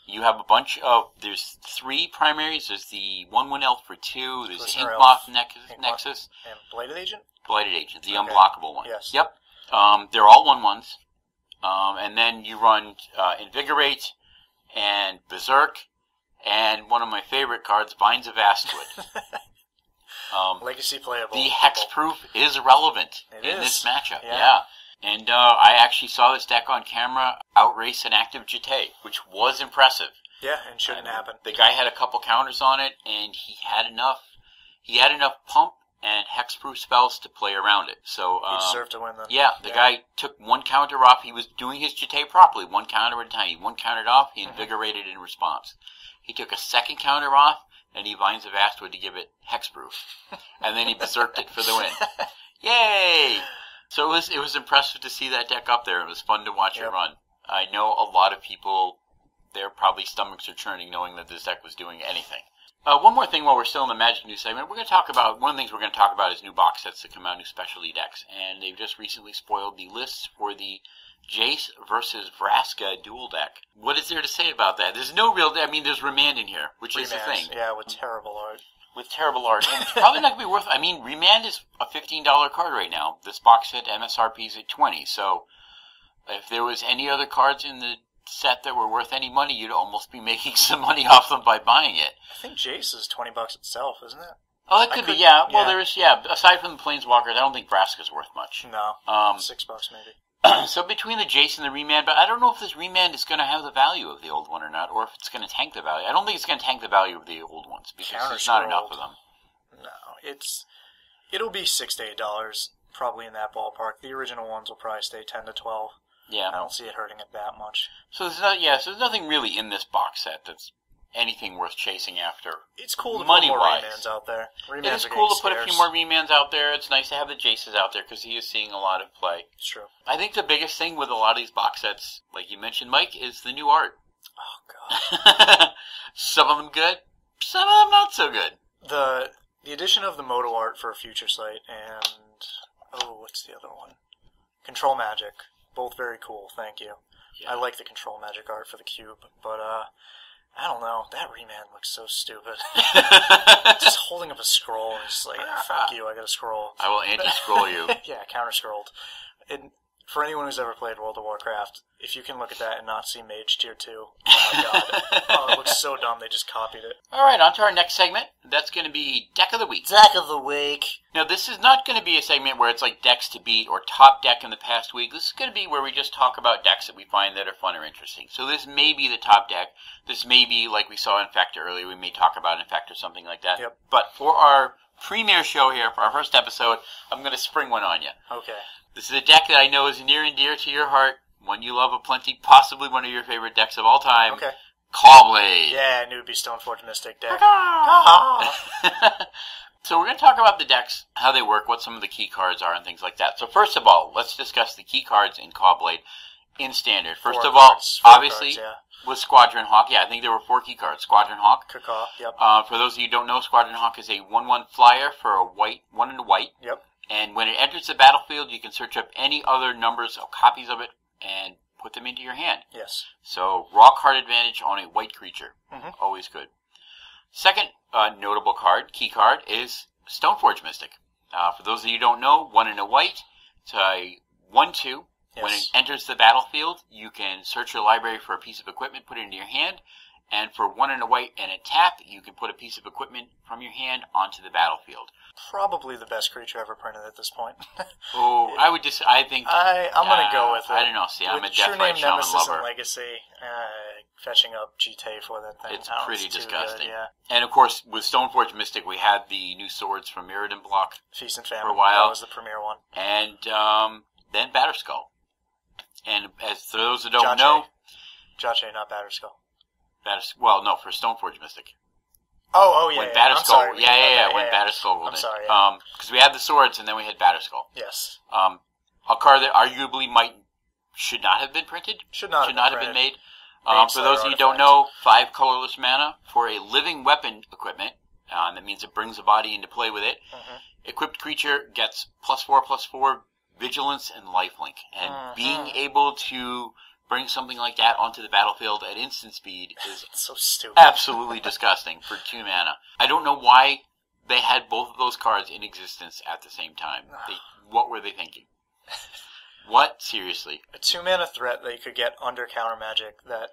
Speaker 2: You have a bunch of... There's 3 primaries. There's the 1/1 Elf for 2. There's the Inkmoth Nexus.
Speaker 3: And Blighted Agent?
Speaker 2: Blighted Agent, the unblockable one.
Speaker 3: Yes.
Speaker 2: Yep. They're all 1/1s. And then you run Invigorate and Berserk and one of my favorite cards, Vines of Astwood.
Speaker 3: Legacy playable.
Speaker 2: The hexproof is relevant in this matchup. Yeah. And I actually saw this deck on camera outrace an active Jite, which was impressive.
Speaker 3: Yeah, and shouldn't happen.
Speaker 2: The guy had a couple counters on it, and he had enough pump and hexproof spells to play around it. So
Speaker 3: he deserved to win then.
Speaker 2: Yeah, the guy took one counter off. He was doing his Jite properly, one counter at a time. He one countered off, he invigorated in response. He took a second counter off, and he Vines of Astwood to give it hexproof. And then he berserked it for the win. Yay! So it was impressive to see that deck up there. It was fun to watch it run. I know a lot of people, their probably stomachs are churning knowing that this deck was doing anything. One more thing while we're still in the Magic News segment, one of the things we're going to talk about is new box sets that come out, new specialty decks. And they've just recently spoiled the lists for the Jace versus Vraska dual deck. What is there to say about that? There's no real, there's Remand in here, which is the thing.
Speaker 3: Yeah, with terrible art. And
Speaker 2: it's probably not going to be worth, Remand is a $15 card right now. This box set MSRP is at $20. So if there was any other cards in the set that were worth any money, you'd almost be making some money off them by buying it.
Speaker 3: I think Jace is $20 itself, isn't it?
Speaker 2: Oh, that could be, yeah. Well, there is, aside from the Planeswalkers, I don't think Vraska's worth much.
Speaker 3: No, $6 maybe.
Speaker 2: So between the Jace and the Remand, but I don't know if this Remand is going to have the value of the old one or not, or if it's going to tank the value. I don't think it's going to tank the value of the old ones, because there's not enough of them.
Speaker 3: No, it'll be $6 to $8, probably in that ballpark. The original ones will probably stay 10 to 12.
Speaker 2: Yeah.
Speaker 3: I don't see it hurting it that much.
Speaker 2: So there's nothing really in this box set that's anything worth chasing after.
Speaker 3: It's cool to put more remands out there.
Speaker 2: It is cool to put a few more remands out there. It's nice to have the Jaces out there because he is seeing a lot of play.
Speaker 3: It's true.
Speaker 2: I think the biggest thing with a lot of these box sets, like you mentioned, Mike, is the new art.
Speaker 3: Oh, God.
Speaker 2: Some of them good, some of them not so good.
Speaker 3: The addition of the Moto art for Future Sight and, what's the other one? Control Magic. Both very cool, thank you. Yeah. I like the Control Magic art for the cube, but I don't know. That Remand looks so stupid. Just holding up a scroll and just like, fuck you, I got a scroll.
Speaker 2: I will anti-scroll you.
Speaker 3: Yeah, counter-scrolled. For anyone who's ever played World of Warcraft, if you can look at that and not see Mage Tier 2, oh my god. It looks so dumb, they just copied it.
Speaker 2: Alright, on to our next segment. That's going to be Deck of the Week.
Speaker 3: Deck of the Week.
Speaker 2: Now, this is not going to be a segment where it's like decks to beat or top deck in the past week. This is going to be where we just talk about decks that we find that are fun or interesting. So this may be the top deck. This may be, like we saw Infector earlier, we may talk about Infect or something like that.
Speaker 3: Yep.
Speaker 2: But for our premiere show here, for our first episode, I'm going to spring one on you.
Speaker 3: Okay.
Speaker 2: This is a deck that I know is near and dear to your heart, one you love aplenty, possibly one of your favorite decks of all time.
Speaker 3: Okay.
Speaker 2: Caw-Blade.
Speaker 3: Yeah, I knew it'd be Stoneforge Mystic deck.
Speaker 2: So we're going to talk about the decks, how they work, what some of the key cards are, and things like that. So first of all, let's discuss the key cards in Caw-Blade in Standard. First of all, obviously, with Squadron Hawk, I think there were 4 key cards. Squadron Hawk.
Speaker 3: Caw, yep.
Speaker 2: For those of you who don't know, Squadron Hawk is a 1/1 flyer for a white, 1 and a white.
Speaker 3: Yep.
Speaker 2: And when it enters the battlefield, you can search up any other numbers of copies of it and put them into your hand.
Speaker 3: Yes.
Speaker 2: So, raw card advantage on a white creature.
Speaker 3: Mm-hmm.
Speaker 2: Always good. Second notable card, key card, is Stoneforge Mystic. For those of you who don't know, 1 and a white. It's a 1/2. Yes. When it enters the battlefield, you can search your library for a piece of equipment, put it into your hand. And for 1 and a white and a tap, you can put a piece of equipment from your hand onto the battlefield.
Speaker 3: Probably the best creature ever printed at this point.
Speaker 2: I'm going
Speaker 3: to go with it.
Speaker 2: I don't know. See, I'm a
Speaker 3: True
Speaker 2: Death
Speaker 3: Name
Speaker 2: Shaman
Speaker 3: Nemesis
Speaker 2: lover.
Speaker 3: And Legacy, fetching up Jite for that thing.
Speaker 2: It's pretty disgusting.
Speaker 3: Good, yeah.
Speaker 2: And of course, with Stoneforge Mystic, we had the new swords from Mirrodin Block.
Speaker 3: Feast and Famine.
Speaker 2: For a while.
Speaker 3: That was the premier one.
Speaker 2: And then Batterskull. And as for those who don't know...
Speaker 3: Jachet, not Batterskull.
Speaker 2: For Stoneforge Mystic.
Speaker 3: Oh, yeah.
Speaker 2: When Batterskull,
Speaker 3: when
Speaker 2: Batterskull rolled in.
Speaker 3: I'm sorry, yeah.
Speaker 2: Because we had the swords and then we had Batterskull.
Speaker 3: Yes.
Speaker 2: A card that arguably should not have been printed.
Speaker 3: Should not have been
Speaker 2: made. For those of you who don't know, 5 colorless mana for a living weapon equipment. That means it brings a body into play with it. Mm-hmm. Equipped creature gets +4/+4 vigilance and lifelink. And being able to bring something like that onto the battlefield at instant speed is
Speaker 3: so stupid.
Speaker 2: Absolutely disgusting for 2 mana. I don't know why they had both of those cards in existence at the same time. What were they thinking? What? Seriously?
Speaker 3: A 2 mana threat that you could get under counter magic that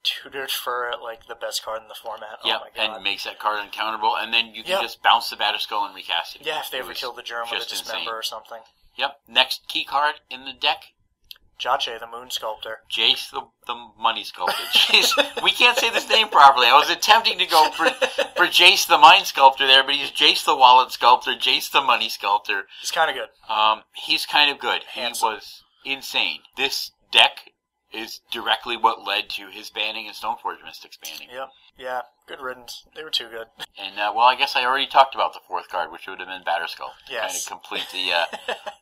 Speaker 3: tutored for like the best card in the format.
Speaker 2: Yep,
Speaker 3: oh my God.
Speaker 2: and makes that card uncounterable, and then you can just bounce the Batterskull and recast it.
Speaker 3: Yeah, if they ever kill the germ with a dismember or something.
Speaker 2: Yep. Next key card in the deck.
Speaker 3: Jace, the Moon Sculptor.
Speaker 2: Jace, the Money Sculptor. Jeez, we can't say this name properly. I was attempting to go for Jace, the Mind Sculptor there, but he's Jace, the Wallet Sculptor, Jace, the Money Sculptor.
Speaker 3: He's kind of good.
Speaker 2: He's kind of good.
Speaker 3: Handsome.
Speaker 2: He was insane. This deck is directly what led to his banning and Stoneforge Mystics banning.
Speaker 3: Yep. Yeah, good riddance. They were too good.
Speaker 2: And, well, I guess I already talked about the fourth card, which would have been Batterskull.
Speaker 3: Yes.
Speaker 2: Kind of complete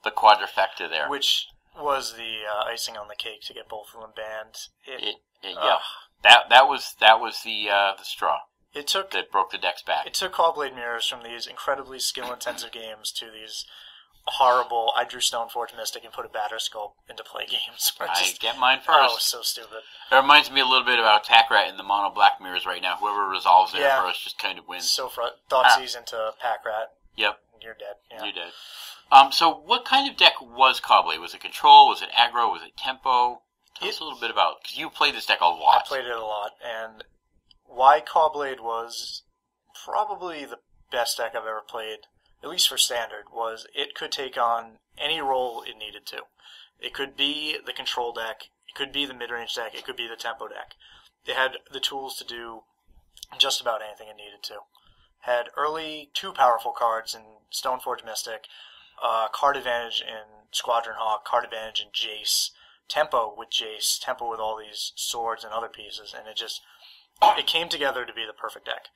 Speaker 2: the quadrifecta there.
Speaker 3: Which was the icing on the cake to get both of them banned.
Speaker 2: Yeah. That was the straw.
Speaker 3: It took
Speaker 2: that broke the deck's back.
Speaker 3: It took Caw-Blade Mirrors from these incredibly skill-intensive games to these horrible, I drew Stoneforge Mystic and put a Batterskull into play games.
Speaker 2: I get mine first.
Speaker 3: Oh, so stupid.
Speaker 2: It reminds me a little bit about Attack Rat in the mono black mirrors right now. Whoever resolves it first just kind of wins.
Speaker 3: So Thoughtseize into Pack Rat.
Speaker 2: Yep.
Speaker 3: You're dead. Yeah.
Speaker 2: You're dead. So what kind of deck was Caw-Blade? Was it control? Was it aggro? Was it tempo? Tell us a little bit about, because you played this deck a lot.
Speaker 3: I played it a lot, and why Caw-Blade was probably the best deck I've ever played, at least for Standard, was it could take on any role it needed to. It could be the control deck, it could be the mid-range deck, it could be the tempo deck. It had the tools to do just about anything it needed to. Had early 2 powerful cards in Stoneforge Mystic, card advantage in Squadron Hawk, card advantage in Jace, tempo with Jace, tempo with all these swords and other pieces, and it came together to be the perfect deck.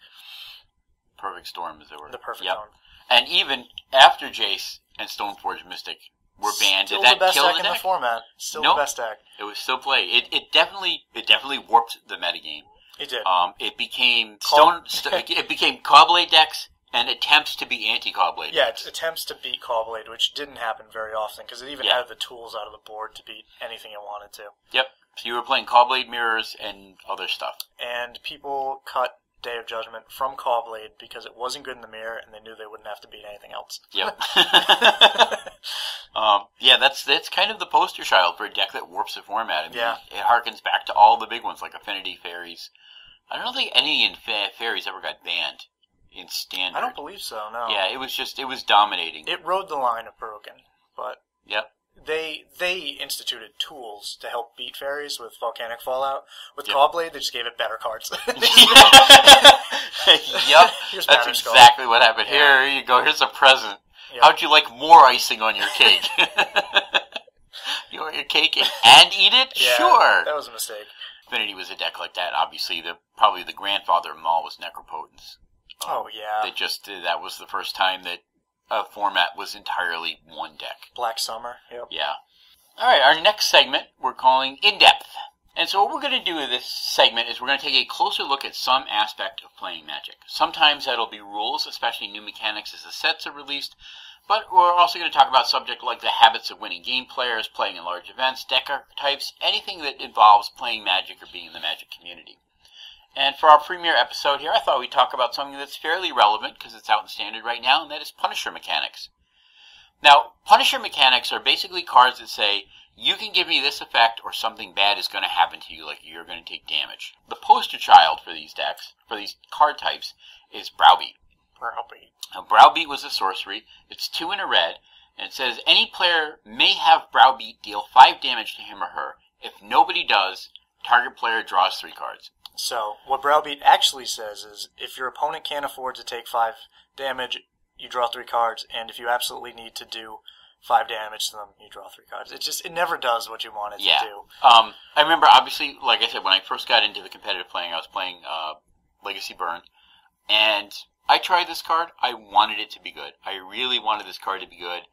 Speaker 2: Perfect storm, as it were.
Speaker 3: The perfect storm.
Speaker 2: And even after Jace and Stoneforge Mystic were banned, did that kill the deck?
Speaker 3: Still the best deck in the format. Still
Speaker 2: the
Speaker 3: best deck.
Speaker 2: It was still played. It definitely warped the metagame.
Speaker 3: It did.
Speaker 2: It became it became Caw-Blade decks and attempts to be anti-Caw-Blade.
Speaker 3: Yeah,
Speaker 2: decks.
Speaker 3: attempts to beat Caw-Blade, which didn't happen very often because it even had the tools out of the board to beat anything it wanted to.
Speaker 2: Yep. So you were playing Caw-Blade mirrors and other stuff.
Speaker 3: And people cut Day of Judgment from Caw-Blade because it wasn't good in the mirror, and they knew they wouldn't have to beat anything else.
Speaker 2: Yep. That's kind of the poster child for a deck that warps the format. I mean, it harkens back to all the big ones like Affinity Fairies. I don't think any Fairies ever got banned in Standard.
Speaker 3: I don't believe so, no.
Speaker 2: Yeah, it was dominating.
Speaker 3: It rode the line of broken, but
Speaker 2: yep.
Speaker 3: They instituted tools to help beat Fairies with Volcanic Fallout. With Caw-Blade, they just gave it better cards.
Speaker 2: Yep, that's exactly what happened. Here you go, here's a present. Yep. How'd you like more icing on your cake? You want your cake and eat it?
Speaker 3: Yeah,
Speaker 2: sure.
Speaker 3: That was a mistake.
Speaker 2: Affinity was a deck like that. Obviously, probably the grandfather of them all was Necropotence.
Speaker 3: Oh, yeah.
Speaker 2: That was the first time that a format was entirely one deck.
Speaker 3: Black Summer, yep.
Speaker 2: Yeah. All right, our next segment we're calling In Depth. And so what we're going to do in this segment is we're going to take a closer look at some aspect of playing Magic. Sometimes that'll be rules, especially new mechanics as the sets are released. But we're also going to talk about subjects like the habits of winning game players, playing in large events, deck archetypes, anything that involves playing Magic or being in the Magic community. And for our premiere episode here, I thought we'd talk about something that's fairly relevant because it's out in Standard right now, and that is Punisher mechanics. Now, Punisher mechanics are basically cards that say, you can give me this effect or something bad is going to happen to you, like you're going to take damage. The poster child for these decks, for these card types, is Browbeat.
Speaker 3: Browbeat.
Speaker 2: Now, Browbeat was a sorcery. It's 2 and a red, and it says, any player may have Browbeat deal 5 damage to him or her. If nobody does, target player draws 3 cards.
Speaker 3: So, what Browbeat actually says is, if your opponent can't afford to take 5 damage, you draw 3 cards, and if you absolutely need to do 5 damage to them, you draw 3 cards. It never does what you want it to do.
Speaker 2: I remember, obviously, like I said, when I first got into the competitive playing, I was playing Legacy Burn, and I tried this card. I wanted it to be good. I really wanted this card to be good,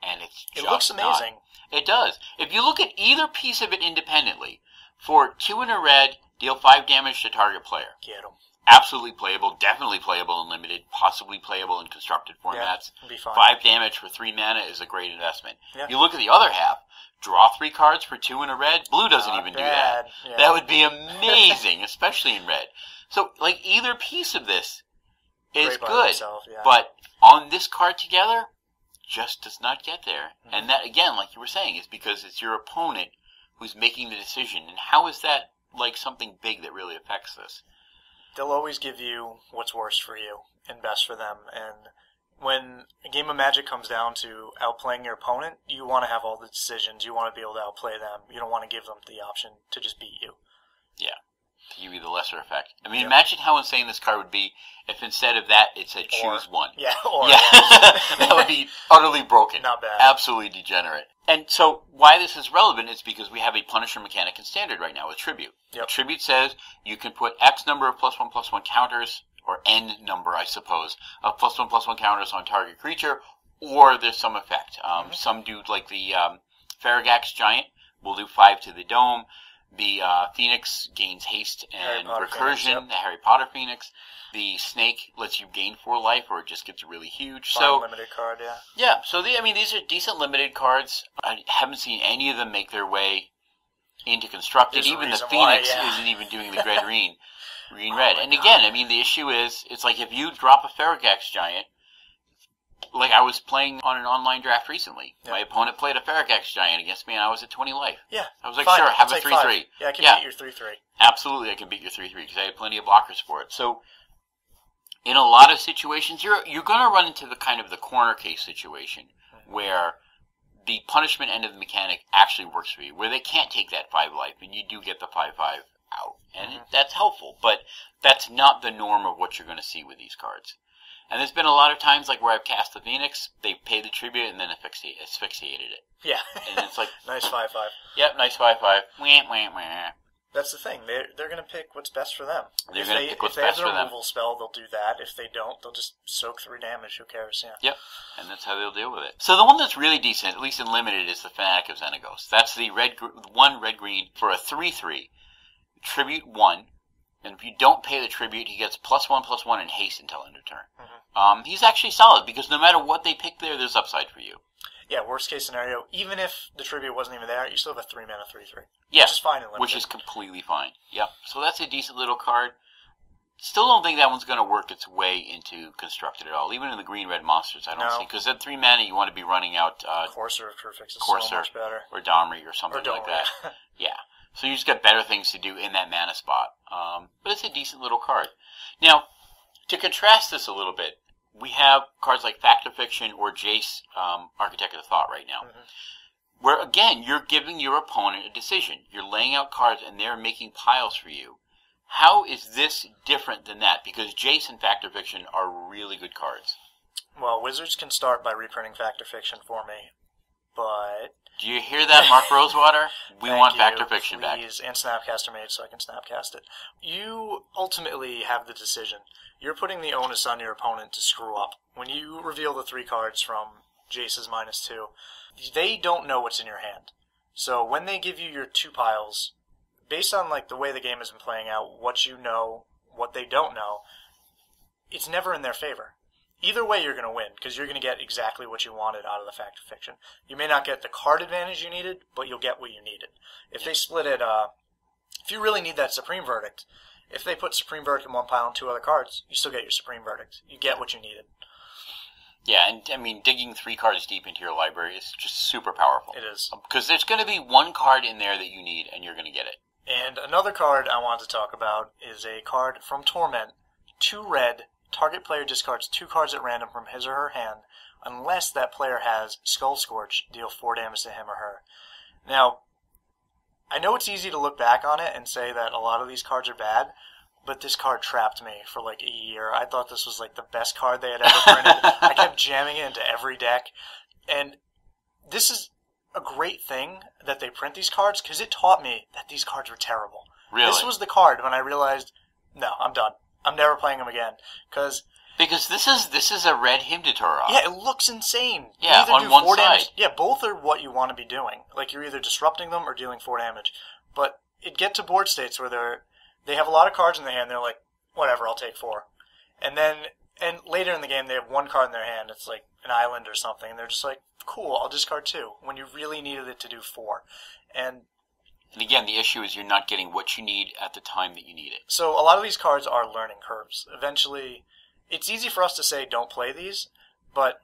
Speaker 2: and it
Speaker 3: looks amazing.
Speaker 2: It does. If you look at either piece of it independently, for 2 and a red, deal 5 damage to target player.
Speaker 3: Get 'em.
Speaker 2: Absolutely playable, definitely playable in limited, possibly playable in constructed formats.
Speaker 3: Yeah, be fine.
Speaker 2: 5 damage for 3 mana is a great investment.
Speaker 3: Yeah.
Speaker 2: You look at the other half, draw 3 cards for 2 and a red. Blue doesn't even do that.
Speaker 3: Yeah.
Speaker 2: That would be amazing, especially in red. So, like, either piece of this is good, but on this card together, just does not get there. And that, again, like you were saying, is because it's your opponent who's making the decision. And how is that like something big that really affects this.
Speaker 3: They'll always give you what's worst for you and best for them. And when a game of Magic comes down to outplaying your opponent, you want to have all the decisions. You want to be able to outplay them. You don't want to give them the option to just beat you.
Speaker 2: Yeah, to give you the lesser effect. I mean, imagine how insane this card would be if instead of that it said choose one.
Speaker 3: Yeah, or
Speaker 2: that would be utterly broken.
Speaker 3: Not bad.
Speaker 2: Absolutely degenerate. And so why this is relevant is because we have a Punisher mechanic in Standard right now with Tribute.
Speaker 3: Yep.
Speaker 2: Tribute says you can put X number of +1/+1 counters, or N number, I suppose, of +1/+1 counters on target creature, or there's some effect. Some do, like the Farragax Giant, will do 5 to the dome. The Phoenix gains haste and recursion,
Speaker 3: Phoenix,
Speaker 2: the Harry Potter Phoenix. The Snake lets you gain 4 life, or it just gets really huge.
Speaker 3: Fun limited card, yeah.
Speaker 2: Yeah, so these are decent limited cards. I haven't seen any of them make their way into Constructed. Even the Phoenix isn't even doing the green-red. And again, I mean, the issue is, it's like if you drop a Farragax Giant, like I was playing on an online draft recently. Yeah. My opponent played a Farragax Giant against me, and I was at 20 life.
Speaker 3: Yeah.
Speaker 2: I was like, sure, have a 3/3.
Speaker 3: Yeah, I can beat your 3/3.
Speaker 2: Absolutely, I can beat your 3/3 because I had plenty of blockers for it. So, in a lot of situations, you're going to run into the kind of the corner case situation where the punishment end of the mechanic actually works for you, where they can't take that 5 life, and you do get the 5/5 out. And that's helpful, but that's not the norm of what you're going to see with these cards. And there's been a lot of times like where I've cast the Phoenix, they pay the tribute and then asphyxiated it.
Speaker 3: Yeah.
Speaker 2: And it's like
Speaker 3: nice 5/5.
Speaker 2: Yep, nice 5/5. Wah, wah, wah.
Speaker 3: That's the thing. They're going to pick what's best for them.
Speaker 2: They're going to pick what's
Speaker 3: best for them. If they have
Speaker 2: a
Speaker 3: the removal spell, they'll do that. If they don't, they'll just soak 3 damage. Who cares? Yeah.
Speaker 2: Yep. And that's how they'll deal with it. So the one that's really decent, at least in limited, is the Fanatic of Xenagos. That's the red-green for a 3/3. Tribute 1. And if you don't pay the tribute, he gets +1/+1 and haste until end of turn. He's actually solid because no matter what they pick there, there's upside for you.
Speaker 3: Yeah, worst case scenario, even if the tribute wasn't even there, you still have a 3-mana 3/3.
Speaker 2: Yeah,
Speaker 3: which is fine in limited.
Speaker 2: Which is completely fine. Yep. So that's a decent little card. Still don't think that one's going to work its way into Constructed at all. Even in the green-red monsters, I don't see. Because at 3 mana, you want to be running out
Speaker 3: Courser of Crucifix is
Speaker 2: Courser,
Speaker 3: so much better.
Speaker 2: Or Domri or something like that. Yeah. So you just got better things to do in that mana spot. But it's a decent little card. Now, to contrast this a little bit, we have cards like Fact or Fiction or Jace, Architect of the Thought right now. Where, again, you're giving your opponent a decision. You're laying out cards and they're making piles for you. How is this different than that? Because Jace and Fact or Fiction are really good cards.
Speaker 3: Well, Wizards can start by reprinting Fact or Fiction for me, but...
Speaker 2: Do you hear that, Mark Rosewater? We want Fact or Fiction back.
Speaker 3: Please, and Snapcaster Mage so I can Snapcast it. You ultimately have the decision. You're putting the onus on your opponent to screw up. When you reveal the 3 cards from Jace's -2, they don't know what's in your hand. So when they give you your 2 piles, based on like the way the game has been playing out, what you know, what they don't know, it's never in their favor. Either way, you're going to win, because you're going to get exactly what you wanted out of the Fact or Fiction. You may not get the card advantage you needed, but you'll get what you needed. If they split it, if you really need that Supreme Verdict, if they put Supreme Verdict in one pile and 2 other cards, you still get your Supreme Verdict. You get what you needed.
Speaker 2: Yeah, and I mean, digging 3 cards deep into your library is just super powerful.
Speaker 3: It is.
Speaker 2: Because there's going to be 1 card in there that you need, and you're going to get it.
Speaker 3: And another card I wanted to talk about is a card from Torment, 2 red. Target player discards 2 cards at random from his or her hand, unless that player has Skull Scorch, deal 4 damage to him or her. Now, I know it's easy to look back on it and say that a lot of these cards are bad, but this card trapped me for like a year. I thought this was like the best card they had ever printed. I kept jamming it into every deck, and this is a great thing that they print these cards, because it taught me that these cards were terrible.
Speaker 2: Really?
Speaker 3: This was the card when I realized, no, I'm done. I'm never playing them again, because
Speaker 2: this is a red Hymn to Torah.
Speaker 3: Yeah, it looks insane.
Speaker 2: Yeah, on one side.
Speaker 3: Damage. Yeah, both are what you want to be doing. Like, you're either disrupting them or dealing 4 damage. But it get to board states where they have a lot of cards in their hand. They're like, whatever, I'll take 4. And later in the game, they have 1 card in their hand. It's like an island or something. And they're just like, cool, I'll discard 2. When you really needed it to do 4. And
Speaker 2: again, the issue is you're not getting what you need at the time that you need it.
Speaker 3: So a lot of these cards are learning curves. Eventually, it's easy for us to say don't play these, but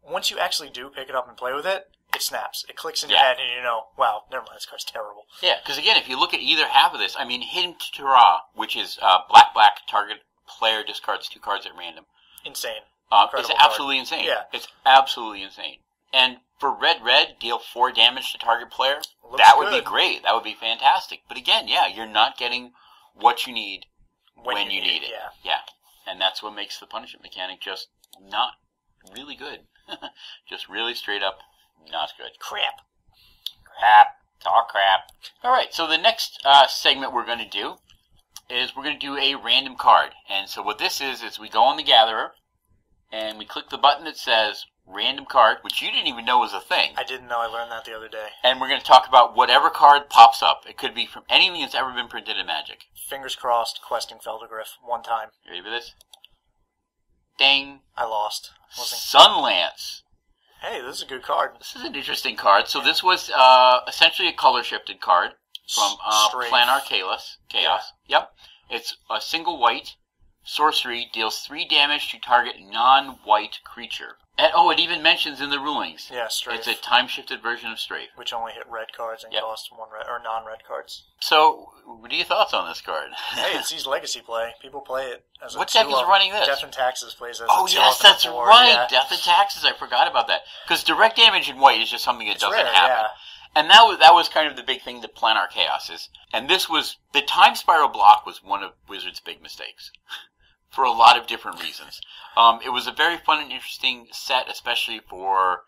Speaker 3: once you actually do pick it up and play with it, it snaps. It clicks in your
Speaker 2: Yeah.
Speaker 3: head, and you know, wow, never mind, this card's terrible.
Speaker 2: Yeah, because again, if you look at either half of this, I mean, Hidden Tara, which is black, target player discards 2 cards at random.
Speaker 3: Insane.
Speaker 2: It's
Speaker 3: Incredible
Speaker 2: absolutely
Speaker 3: card.
Speaker 2: insane.
Speaker 3: Yeah.
Speaker 2: It's absolutely insane. And for red, deal 4 damage to target player,
Speaker 3: Looks
Speaker 2: that would be
Speaker 3: good.
Speaker 2: great. That would be fantastic. But again, yeah, you're not getting what you need when you need it.
Speaker 3: Yeah.
Speaker 2: And that's what makes the punishment mechanic just not really good. Just really straight up not good.
Speaker 3: Crap.
Speaker 2: It's all crap. Alright, so the next segment we're going to do is we're going to do a random card. And so what this is we go on the Gatherer, and we click the button that says random card, which you didn't even know was a thing.
Speaker 3: I didn't know. I learned that the other day.
Speaker 2: And we're going to talk about whatever card pops up. It could be from anything that's ever been printed in Magic.
Speaker 3: Fingers crossed, questing Feldergriff one time.
Speaker 2: You ready for this? Ding.
Speaker 3: I lost.
Speaker 2: Sunlance.
Speaker 3: Hey, this is a good card.
Speaker 2: This is an interesting card. So this was essentially a color-shifted card from
Speaker 3: Strafe.
Speaker 2: Planar Chaos. Yep. It's a single white sorcery, deals 3 damage to target non-white creature. And, it even mentions in the rulings.
Speaker 3: Yeah, Strafe.
Speaker 2: It's a time-shifted version of Strafe.
Speaker 3: Which only hit red cards and cost 1 red, or non-red cards.
Speaker 2: So, what are your thoughts on this card?
Speaker 3: Hey, it sees legacy play. People play it as a
Speaker 2: What deck is running this?
Speaker 3: Death and Taxes plays as
Speaker 2: Oh,
Speaker 3: a 2
Speaker 2: yes,
Speaker 3: up and a
Speaker 2: that's
Speaker 3: 4,
Speaker 2: right.
Speaker 3: yeah.
Speaker 2: Death and Taxes. I forgot about that. Because direct damage in white is just something that doesn't
Speaker 3: rare,
Speaker 2: happen.
Speaker 3: yeah.
Speaker 2: And that was kind of the big thing that Planar Chaos is. And this was, the Time Spiral block was one of Wizards' big mistakes. For a lot of different reasons. It was a very fun and interesting set, especially for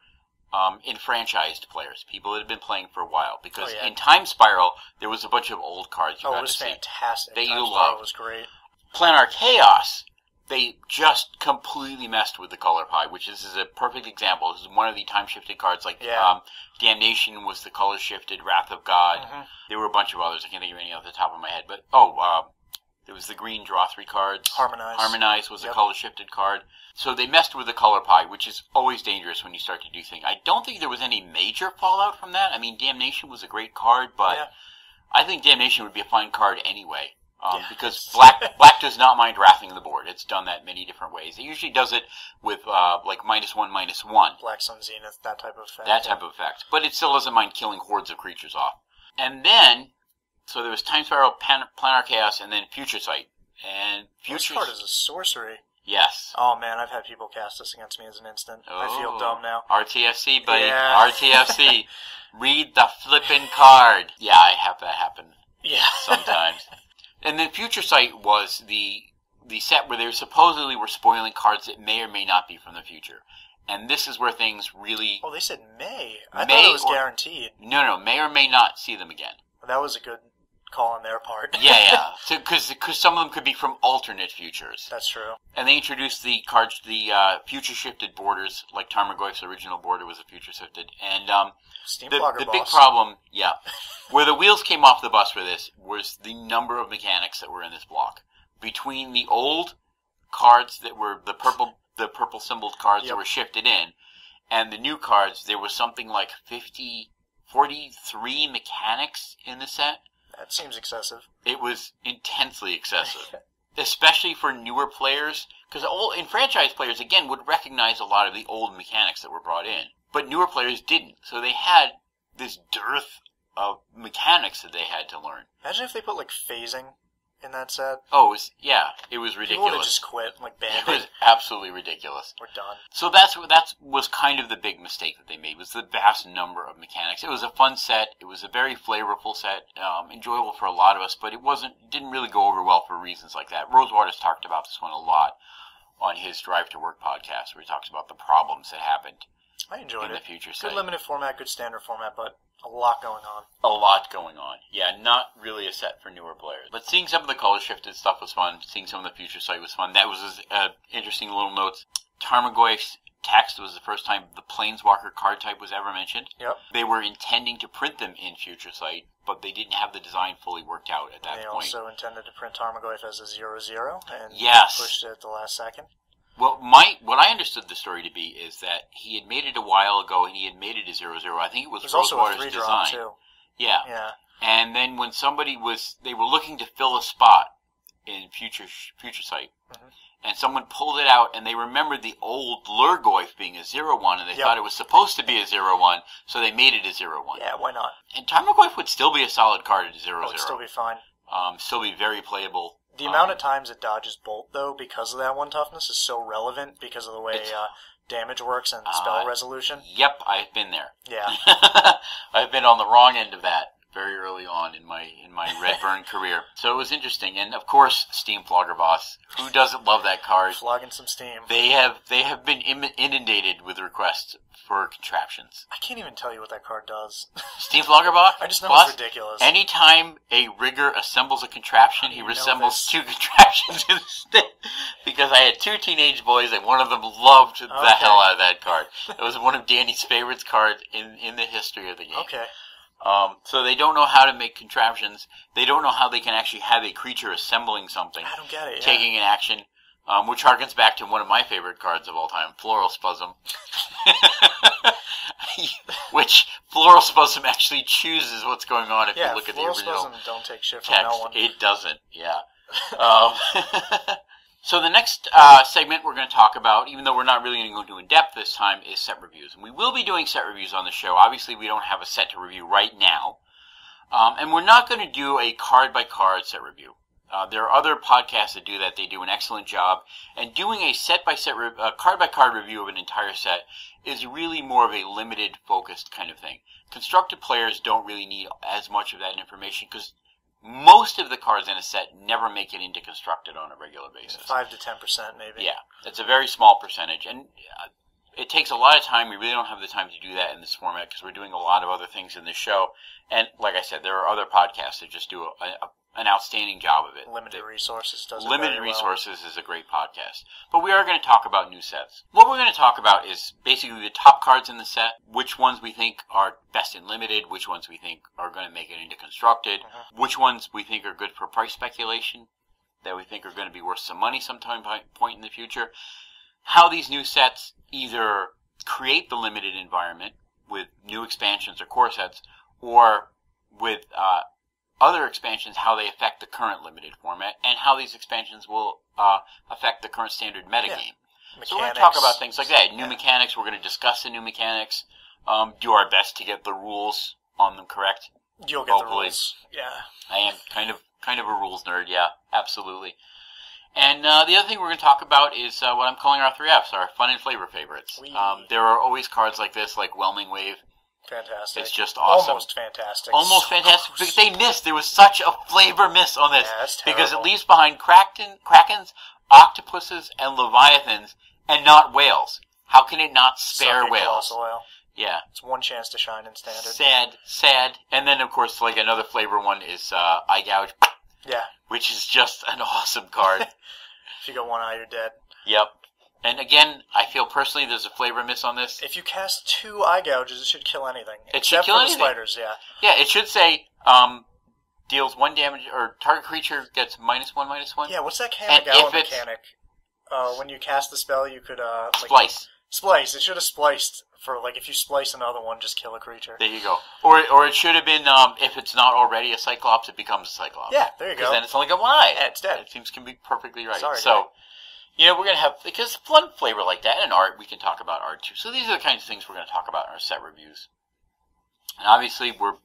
Speaker 2: enfranchised players, people that had been playing for a while. Because in Time Spiral, there was a bunch of old cards you got to see.
Speaker 3: Oh, it was fantastic.
Speaker 2: That you
Speaker 3: Time
Speaker 2: loved.
Speaker 3: Spiral was great.
Speaker 2: Planar Chaos, they just completely messed with the color pie, which this is a perfect example. This is one of the time-shifted cards, like Damnation was the color-shifted Wrath of God.
Speaker 3: Mm-hmm.
Speaker 2: There were a bunch of others. I can't think of any off the top of my head. But, there was the green draw 3 cards. Harmonize was a color-shifted card. So they messed with the color pie, which is always dangerous when you start to do things. I don't think there was any major fallout from that. I mean, Damnation was a great card, but I think Damnation would be a fine card anyway. Because black does not mind wrathing the board. It's done that many different ways. It usually does it with like -1/-1.
Speaker 3: Black Sun Zenith, that type of effect.
Speaker 2: That type of effect. But it still doesn't mind killing hordes of creatures off. And then, so there was Time Spiral, Planar Chaos, and then Future Sight. And
Speaker 3: This card is a sorcery.
Speaker 2: Yes.
Speaker 3: Oh man, I've had people cast this against me as an instant. I feel dumb now.
Speaker 2: RTFC, buddy.
Speaker 3: Yeah.
Speaker 2: RTFC. Read the flippin' card. Yeah, I have that happen.
Speaker 3: Yeah.
Speaker 2: Sometimes. And then Future Sight was the set where they supposedly were spoiling cards that may or may not be from the future. And this is where things really...
Speaker 3: Oh, they said May. I thought it was guaranteed.
Speaker 2: No, may or may not see them again.
Speaker 3: That was a good call on their part.
Speaker 2: Yeah. So, because some of them could be from alternate futures.
Speaker 3: That's true.
Speaker 2: And they introduced the cards, the future-shifted borders, like Tarmogoyf's original border was a future-shifted. And the big problem, where the wheels came off the bus for this was the number of mechanics that were in this block. Between the old cards that were the purple symboled cards that were shifted in, and the new cards, there was something like 43 mechanics in the set.
Speaker 3: That seems excessive.
Speaker 2: It was intensely excessive. Especially for newer players, because enfranchised players, again, would recognize a lot of the old mechanics that were brought in. But newer players didn't, so they had this dearth of mechanics that they had to learn.
Speaker 3: Imagine if they put, like, phasing in that set.
Speaker 2: Oh, it was ridiculous.
Speaker 3: People would have just quit, like,
Speaker 2: It
Speaker 3: banned
Speaker 2: was absolutely ridiculous.
Speaker 3: We're done.
Speaker 2: So that was kind of the big mistake that they made, was the vast number of mechanics. It was a fun set. It was a very flavorful set, enjoyable for a lot of us, but it didn't really go over well for reasons like that. Rosewater's talked about this one a lot on his Drive to Work podcast, where he talks about the problems that happened.
Speaker 3: I enjoyed
Speaker 2: in
Speaker 3: it.
Speaker 2: The future
Speaker 3: good
Speaker 2: set.
Speaker 3: limited format, good standard format, but a lot going on.
Speaker 2: A lot going on. Yeah, not really a set for newer players. But seeing some of the color shifted stuff was fun. Seeing some of the future sight was fun. That was interesting little notes. Tarmogoyf's text was the first time the Planeswalker card type was ever mentioned.
Speaker 3: Yep.
Speaker 2: They were intending to print them in Future Sight, but they didn't have the design fully worked out at that point.
Speaker 3: They also intended to print Tarmogoyf as a 0/0, and pushed it at the last second.
Speaker 2: Well, what I understood the story to be is that he had made it a while ago, and he had made it a 0/0. I think it was Rosewater's design.
Speaker 3: Too.
Speaker 2: Yeah. And then when they were looking to fill a spot in Future Sight, and someone pulled it out, and they remembered the old Lurgoyf being a 0-1, and they thought it was supposed to be a 0-1, so they made it a 0-1.
Speaker 3: Yeah, why not?
Speaker 2: And Tarmogoyf would still be a solid card at 0-0.
Speaker 3: It would still be fine.
Speaker 2: Still be very playable.
Speaker 3: The amount of times it dodges Bolt, though, because of that 1 toughness, is so relevant because of the way damage works and spell resolution.
Speaker 2: Yep, I've been there.
Speaker 3: Yeah.
Speaker 2: I've been on the wrong end of that very early on in my Redburn career. So it was interesting. And of course, Steam Flogger Boss. Who doesn't love that card?
Speaker 3: Flogging some steam.
Speaker 2: They have been inundated with requests for contraptions.
Speaker 3: I can't even tell you what that card does.
Speaker 2: Steam Flogger Boss?
Speaker 3: I just know it's ridiculous.
Speaker 2: Anytime a rigger assembles a contraption, he resembles 2 contraptions instead. Because I had 2 teenage boys, and one of them loved the hell out of that card. It was one of Danny's favorite cards in the history of the game.
Speaker 3: Okay.
Speaker 2: So they don't know how to make contraptions. They don't know how they can actually have a creature assembling something.
Speaker 3: I don't get it,
Speaker 2: taking an action, which harkens back to one of my favorite cards of all time, Floral Spasm. Which Floral Spasm actually chooses what's going on if you look at the original
Speaker 3: Floral Spasm don't take shit from
Speaker 2: text.
Speaker 3: no one.
Speaker 2: It doesn't, yeah. So the next segment we're going to talk about, even though we're not really going to go into in-depth this time, is set reviews. And we will be doing set reviews on the show. Obviously, we don't have a set to review right now. And we're not going to do a card-by-card set review. There are other podcasts that do that. They do an excellent job. And doing a card-by-card review of an entire set is really more of a limited, focused kind of thing. Constructed players don't really need as much of that information because most of the cards in a set never make it into constructed on a regular basis.
Speaker 3: 5 to 10% maybe.
Speaker 2: Yeah, it's a very small percentage, and it takes a lot of time. We really don't have the time to do that in this format because we're doing a lot of other things in this show. And like I said, there are other podcasts that just do an outstanding job of it.
Speaker 3: Limited Resources does it
Speaker 2: Limited
Speaker 3: very
Speaker 2: Resources is a great podcast. But we are going to talk about new sets. What we're going to talk about is basically the top cards in the set, which ones we think are best in Limited, which ones we think are going to make it into Constructed, which ones we think are good for price speculation, that we think are going to be worth some money sometime point in the future, how these new sets either create the Limited environment with new expansions or core sets, or with other expansions, how they affect the current Limited format, and how these expansions will affect the current standard metagame.
Speaker 3: Mechanics.
Speaker 2: So we're going to talk about things like that. New mechanics, we're going to discuss the new mechanics, do our best to get the rules on them correct.
Speaker 3: You'll get the rules. Yeah.
Speaker 2: I am kind of a rules nerd, yeah, absolutely. And the other thing we're going to talk about is what I'm calling our 3Fs, our fun and flavor favorites. There are always cards like this, like Whelming Wave.
Speaker 3: Fantastic.
Speaker 2: It's just awesome.
Speaker 3: Almost fantastic.
Speaker 2: Almost fantastic. Because they missed. There was such a flavor miss on this.
Speaker 3: Yeah, that's
Speaker 2: because it
Speaker 3: terrible.
Speaker 2: leaves behind krakens, octopuses, and leviathans, and not whales. How can it not spare
Speaker 3: Suck it,
Speaker 2: whales?
Speaker 3: Colossal Whale.
Speaker 2: Yeah.
Speaker 3: It's one chance to shine in standard.
Speaker 2: Sad. And then, of course, like another flavor one is Eye Gouge.
Speaker 3: Yeah.
Speaker 2: Which is just an awesome card.
Speaker 3: If you got one eye, you're dead.
Speaker 2: Yep. And again, I feel personally there's a flavor miss on this.
Speaker 3: If you cast 2 eye gouges, it should kill anything.
Speaker 2: It should
Speaker 3: except
Speaker 2: kill
Speaker 3: for
Speaker 2: anything.
Speaker 3: the spiders, yeah.
Speaker 2: Yeah, it should say deals 1 damage, or target creature gets -1/-1.
Speaker 3: Yeah, what's that
Speaker 2: And
Speaker 3: Kamigawa
Speaker 2: if it's-
Speaker 3: mechanic? When you cast the spell, you could
Speaker 2: Splice.
Speaker 3: Splice. It should have spliced for if you splice another one, just kill a creature.
Speaker 2: There you go. Or it should have been if it's not already a Cyclops, it becomes a Cyclops.
Speaker 3: Yeah, there you go.
Speaker 2: Because then it's only got 1 eye.
Speaker 3: Yeah, it's dead.
Speaker 2: It seems can be perfectly right.
Speaker 3: Sorry,
Speaker 2: so, we're going to have, because fun flavor like that, and art, we can talk about art too. So these are the kinds of things we're going to talk about in our set reviews. And obviously, we're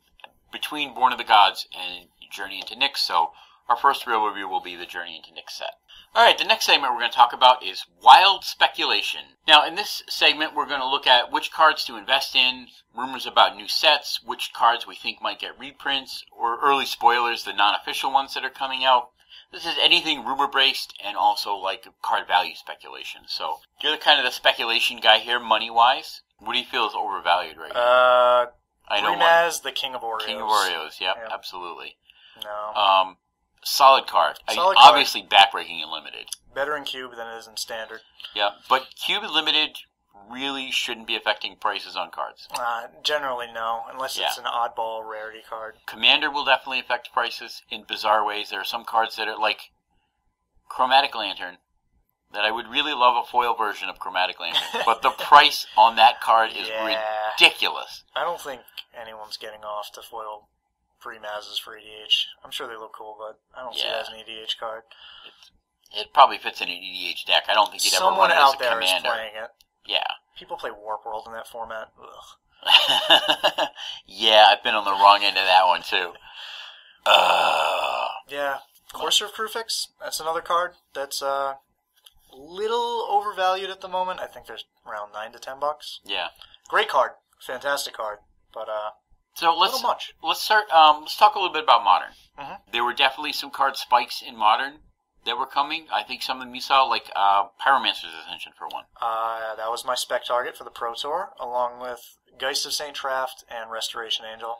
Speaker 2: between Born of the Gods and Journey into Nyx, so our first real review will be the Journey into Nyx set. Alright, the next segment we're going to talk about is Wild Speculation. Now, in this segment, we're going to look at which cards to invest in, rumors about new sets, which cards we think might get reprints, or early spoilers, the non-official ones that are coming out. This is anything rumor-based and also like card value speculation. So, you're the speculation guy here, money-wise. What do you feel is overvalued right now? I know
Speaker 3: Remaz, the King of Oreos.
Speaker 2: King of Oreos, yep. Absolutely.
Speaker 3: No.
Speaker 2: Solid card.
Speaker 3: Solid card.
Speaker 2: Obviously backbreaking and limited.
Speaker 3: Better in Cube than it is in Standard.
Speaker 2: Yeah, but Cube and Limited really shouldn't be affecting prices on cards.
Speaker 3: Generally, no, unless it's an oddball rarity card.
Speaker 2: Commander will definitely affect prices in bizarre ways. There are some cards that are like Chromatic Lantern, that I would really love a foil version of Chromatic Lantern, but the price on that card is ridiculous.
Speaker 3: I don't think anyone's getting off to foil pre-Mazes for EDH. I'm sure they look cool, but I don't see it as an EDH card.
Speaker 2: It probably fits in an EDH deck. I don't think you'd ever
Speaker 3: Someone
Speaker 2: run it as a
Speaker 3: out there is
Speaker 2: commander.
Speaker 3: playing it.
Speaker 2: Yeah.
Speaker 3: People play Warp World in that format. Ugh.
Speaker 2: Yeah, I've been on the wrong end of that one, too.
Speaker 3: Yeah. Courser of Crufix, that's another card that's little overvalued at the moment. I think there's around $9 to $10.
Speaker 2: Yeah.
Speaker 3: Great card. Fantastic card. But,
Speaker 2: so
Speaker 3: a little much.
Speaker 2: Let's start, let's talk a little bit about Modern.
Speaker 3: Mm-hmm.
Speaker 2: There were definitely some card spikes in Modern that were coming. I think some of them you saw, like Pyromancer's Ascension for one.
Speaker 3: That was my spec target for the Pro Tour, along with Geist of St. Traft and Restoration Angel.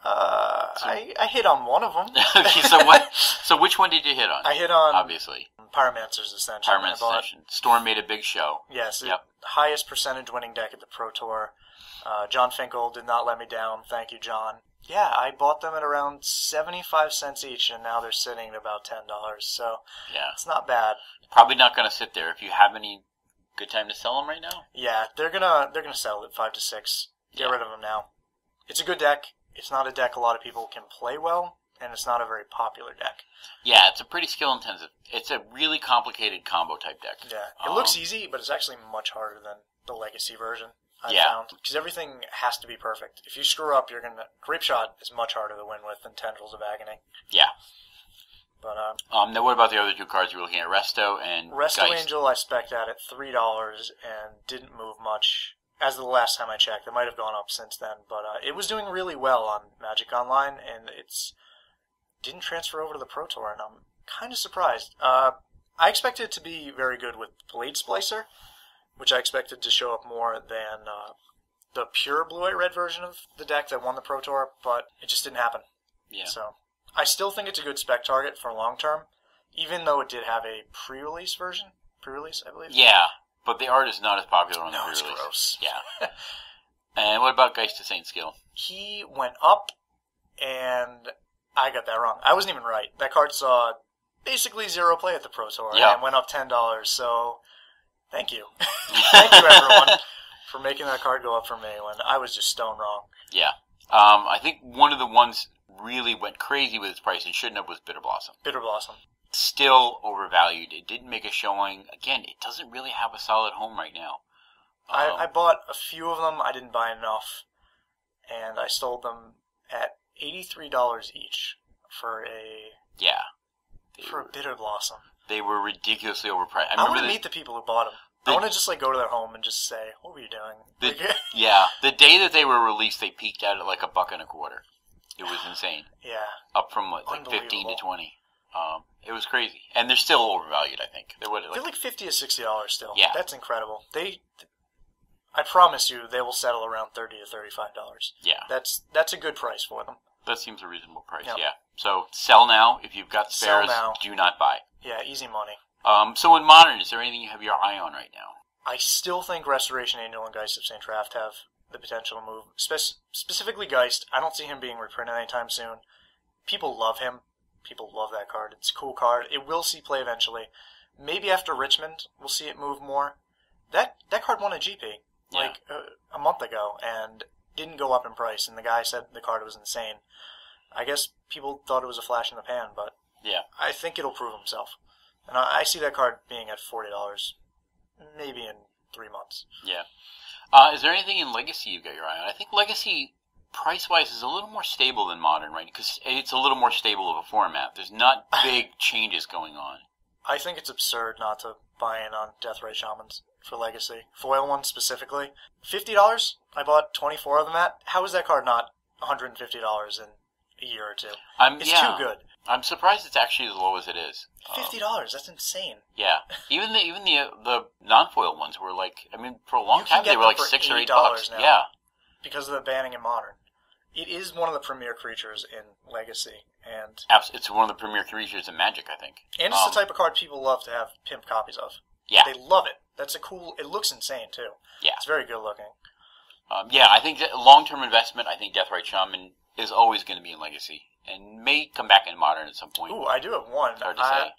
Speaker 3: I hit on one of them.
Speaker 2: Okay, so what? So which one did you hit on?
Speaker 3: I hit on
Speaker 2: obviously
Speaker 3: Pyromancer's Ascension.
Speaker 2: Pyromancer's Ascension. Storm made a big show.
Speaker 3: Yes,
Speaker 2: yep.
Speaker 3: Highest percentage winning deck at the Pro Tour. John Finkel did not let me down. Thank you, John. Yeah, I bought them at around 75 cents each, and now they're sitting at about $10. So
Speaker 2: yeah,
Speaker 3: it's not bad.
Speaker 2: Probably not going to sit there. If you have any good time to sell them right now.
Speaker 3: Yeah, they're gonna settle at 5 to 6. Get rid of them now. It's a good deck. It's not a deck a lot of people can play well, and it's not a very popular deck.
Speaker 2: Yeah, it's a pretty skill intensive. It's a really complicated combo type deck.
Speaker 3: Yeah, it looks easy, but it's actually much harder than the Legacy version. I found, because everything has to be perfect. If you screw up, Grape Shot is much harder to win with than Tendrils of Agony.
Speaker 2: Yeah.
Speaker 3: But
Speaker 2: now what about the other two cards you were looking at? Resto and
Speaker 3: Resto
Speaker 2: Geist?
Speaker 3: Angel I spec'd at $3 and didn't move much. As of the last time I checked, it might have gone up since then, but it was doing really well on Magic Online, and it's didn't transfer over to the Pro Tour, and I'm kind of surprised. I expected it to be very good with Blade Splicer, which I expected to show up more than the pure blue-white-red version of the deck that won the Pro Tour, but it just didn't happen.
Speaker 2: Yeah.
Speaker 3: So I still think it's a good spec target for long term, even though it did have a pre-release version. Pre-release, I believe.
Speaker 2: Yeah, but the art is not as popular on the pre-release.
Speaker 3: No, it's gross.
Speaker 2: Yeah. And what about Geist of Saint Skill?
Speaker 3: He went up, and I got that wrong. I wasn't even right. That card saw basically zero play at the Pro Tour and went up $10, so thank you. Thank you, everyone, for making that card go up for me when I was just stone wrong.
Speaker 2: Yeah. I think one of the ones really went crazy with its price and shouldn't have was Bitter Blossom.
Speaker 3: Bitter Blossom.
Speaker 2: Still overvalued. It didn't make a showing. Again, it doesn't really have a solid home right now.
Speaker 3: I bought a few of them. I didn't buy enough, and I sold them at $83 each for a Bitter Blossom.
Speaker 2: They were ridiculously overpriced.
Speaker 3: I want to meet the people who bought them. I want to just go to their home and just say, "What were you doing?"
Speaker 2: Yeah, the day that they were released, they peaked out at like $1.25. It was insane.
Speaker 3: Yeah,
Speaker 2: up from like 15 to 20. It was crazy, and they're still overvalued. I think they're
Speaker 3: like $50 to $60 still.
Speaker 2: Yeah,
Speaker 3: that's incredible. I promise you, they will settle around $30 to $35.
Speaker 2: Yeah,
Speaker 3: that's a good price for them.
Speaker 2: That seems a reasonable price.
Speaker 3: Yep.
Speaker 2: Yeah. So sell now if you've got spares. Do not buy.
Speaker 3: Yeah, easy money.
Speaker 2: So in Modern, is there anything you have your eye on right now?
Speaker 3: I still think Restoration Angel and Geist of St. Traft have the potential to move. Specifically Geist, I don't see him being reprinted anytime soon. People love him. People love that card. It's a cool card. It will see play eventually. Maybe after Richmond, we'll see it move more. That card won a GP a month ago and didn't go up in price, and the guy said the card was insane. I guess people thought it was a flash in the pan, but I think it'll prove himself. And I see that card being at $40, maybe in 3 months.
Speaker 2: Yeah. Is there anything in Legacy you've got your eye on? I think Legacy, price-wise, is a little more stable than Modern, right? Because it's a little more stable of a format. There's not big changes going on.
Speaker 3: I think it's absurd not to buy in on Deathrite Shamans for Legacy. Foil ones specifically. $50, I bought 24 of them at. How is that card not $150 in a year or two? It's too good.
Speaker 2: I'm surprised it's actually as low as it is.
Speaker 3: $50, that's insane.
Speaker 2: Yeah. Even the non-foil ones were for a long time they were like $6 or $8
Speaker 3: now.
Speaker 2: Yeah.
Speaker 3: Because of the banning in Modern. It is one of the premier creatures in Legacy, and
Speaker 2: it's one of the premier creatures in Magic, I think.
Speaker 3: And it's the type of card people love to have pimp copies of.
Speaker 2: Yeah,
Speaker 3: they love it. It looks insane too.
Speaker 2: Yeah,
Speaker 3: it's very good looking.
Speaker 2: I think that long-term investment. I think Deathrite Shaman is always going to be in Legacy, and may come back in Modern at some point.
Speaker 3: Ooh, I do have one.
Speaker 2: It's hard to say.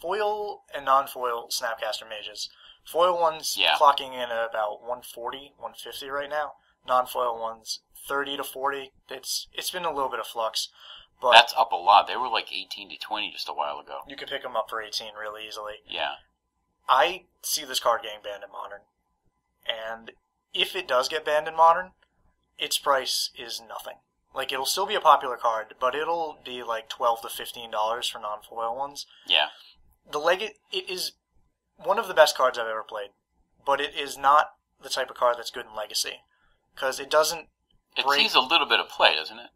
Speaker 3: Foil and non-foil Snapcaster Mages. Foil ones clocking in at about 140, 150 right now. Non-foil ones 30 to 40. It's been a little bit of flux, But
Speaker 2: that's up a lot. They were like 18 to 20 just a while ago.
Speaker 3: you could pick them up for 18 really easily.
Speaker 2: Yeah.
Speaker 3: I see this card getting banned in Modern. And if it does get banned in Modern, its price is nothing. Like, it'll still be a popular card, but it'll be like $12 to $15 for non-foil ones.
Speaker 2: Yeah.
Speaker 3: It is one of the best cards I've ever played, but it is not the type of card that's good in Legacy. Because it doesn't
Speaker 2: It
Speaker 3: break...
Speaker 2: sees a little bit of play, doesn't it?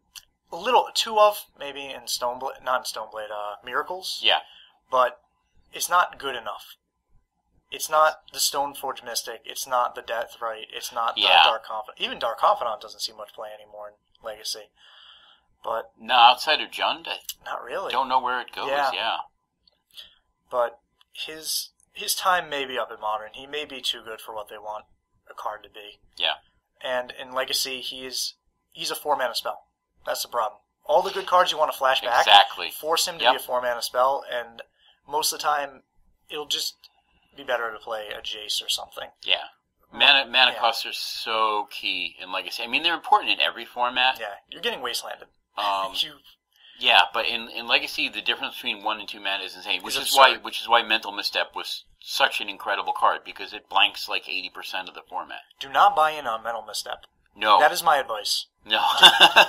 Speaker 3: A little, two of, maybe in Stoneblade, not in Stoneblade, Miracles.
Speaker 2: Yeah.
Speaker 3: But it's not good enough. It's not the Stoneforge Mystic, it's not the Deathrite, it's not the Dark Confidant. Even Dark Confidant doesn't see much play anymore in Legacy. But
Speaker 2: No, outside of Jund, I
Speaker 3: not really.
Speaker 2: don't know where it goes, yeah.
Speaker 3: But his time may be up in Modern. He may be too good for what they want a card to be.
Speaker 2: Yeah.
Speaker 3: And in Legacy, he's a 4-mana spell. That's the problem. All the good cards you want to flash back,
Speaker 2: Exactly.
Speaker 3: force him to be a 4-mana spell, and most of the time, it'll just be better to play a Jace or something.
Speaker 2: Yeah. Mana costs are so key in Legacy. I mean, they're important in every format.
Speaker 3: Yeah, you're getting wastelanded.
Speaker 2: Yeah, but in Legacy, the difference between 1 and 2 mana is insane, which is
Speaker 3: absurd.
Speaker 2: why Mental Misstep was such an incredible card, because it blanks like 80% of the format.
Speaker 3: Do not buy in on Mental Misstep.
Speaker 2: No.
Speaker 3: That is my advice.
Speaker 2: No.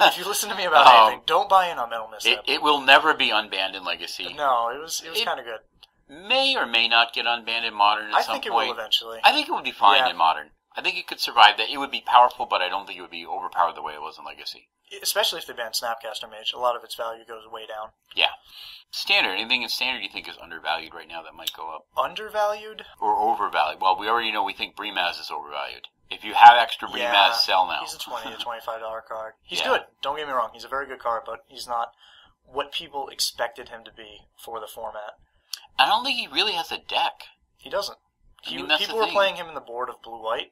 Speaker 3: If you listen to me about anything, don't buy in on Mental Misstep.
Speaker 2: It will never be unbanned in Legacy.
Speaker 3: No, it was kind of good.
Speaker 2: May or may not get unbanned in Modern at some point.
Speaker 3: I think it will eventually.
Speaker 2: I think it would be fine in Modern. I think it could survive that. It would be powerful, but I don't think it would be overpowered the way it was in Legacy.
Speaker 3: Especially if they ban Snapcaster Mage. A lot of its value goes way down.
Speaker 2: Yeah. Standard. Anything in Standard you think is undervalued right now that might go up?
Speaker 3: Undervalued?
Speaker 2: Or overvalued? Well, we already know we think Brimaz is overvalued. If you have extra Brimaz, sell now.
Speaker 3: He's a $20 to $25 card. He's good. Don't get me wrong. He's a very good card, but he's not what people expected him to be for the format.
Speaker 2: I don't think he really has a deck.
Speaker 3: He doesn't.
Speaker 2: People
Speaker 3: were playing him in the board of Blue-White,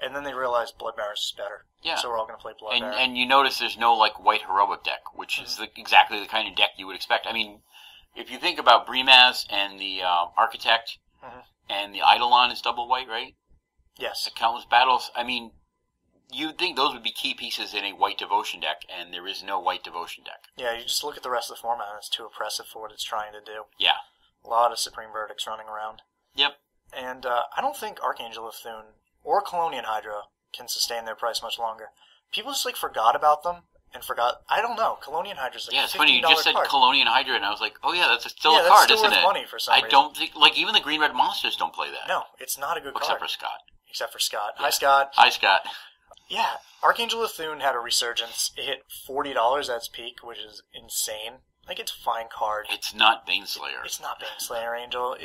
Speaker 3: and then they realized Blood Barons is better.
Speaker 2: Yeah.
Speaker 3: So we're all going to play Blood Baron.
Speaker 2: And you notice there's no like white heroic deck, which is exactly the kind of deck you would expect. I mean, if you think about Brimaz and the Architect and the Eidolon is double white, right?
Speaker 3: Yes.
Speaker 2: The Countless Battles. I mean, you'd think those would be key pieces in a white devotion deck, and there is no white devotion deck.
Speaker 3: Yeah, you just look at the rest of the format, and it's too oppressive for what it's trying to do.
Speaker 2: Yeah.
Speaker 3: A lot of Supreme Verdicts running around.
Speaker 2: Yep.
Speaker 3: And I don't think Archangel of Thune or Colonian Hydra can sustain their price much longer. People just forgot about them and forgot. I don't know. Colonian Hydra's like $15
Speaker 2: it's funny. You just said
Speaker 3: card.
Speaker 2: Colonian Hydra, and I was like, oh yeah, that's still a
Speaker 3: that's
Speaker 2: card,
Speaker 3: still
Speaker 2: isn't
Speaker 3: worth
Speaker 2: it?
Speaker 3: money for some reason.
Speaker 2: I don't think even the green red monsters don't play that.
Speaker 3: No, it's not a good
Speaker 2: except
Speaker 3: card.
Speaker 2: Except for Scott.
Speaker 3: Hi, Scott.
Speaker 2: Hi, Scott.
Speaker 3: Yeah, Archangel of Thune had a resurgence. It hit $40 at its peak, which is insane. It's a fine card.
Speaker 2: It's not Baneslayer.
Speaker 3: It's not Baneslayer Angel.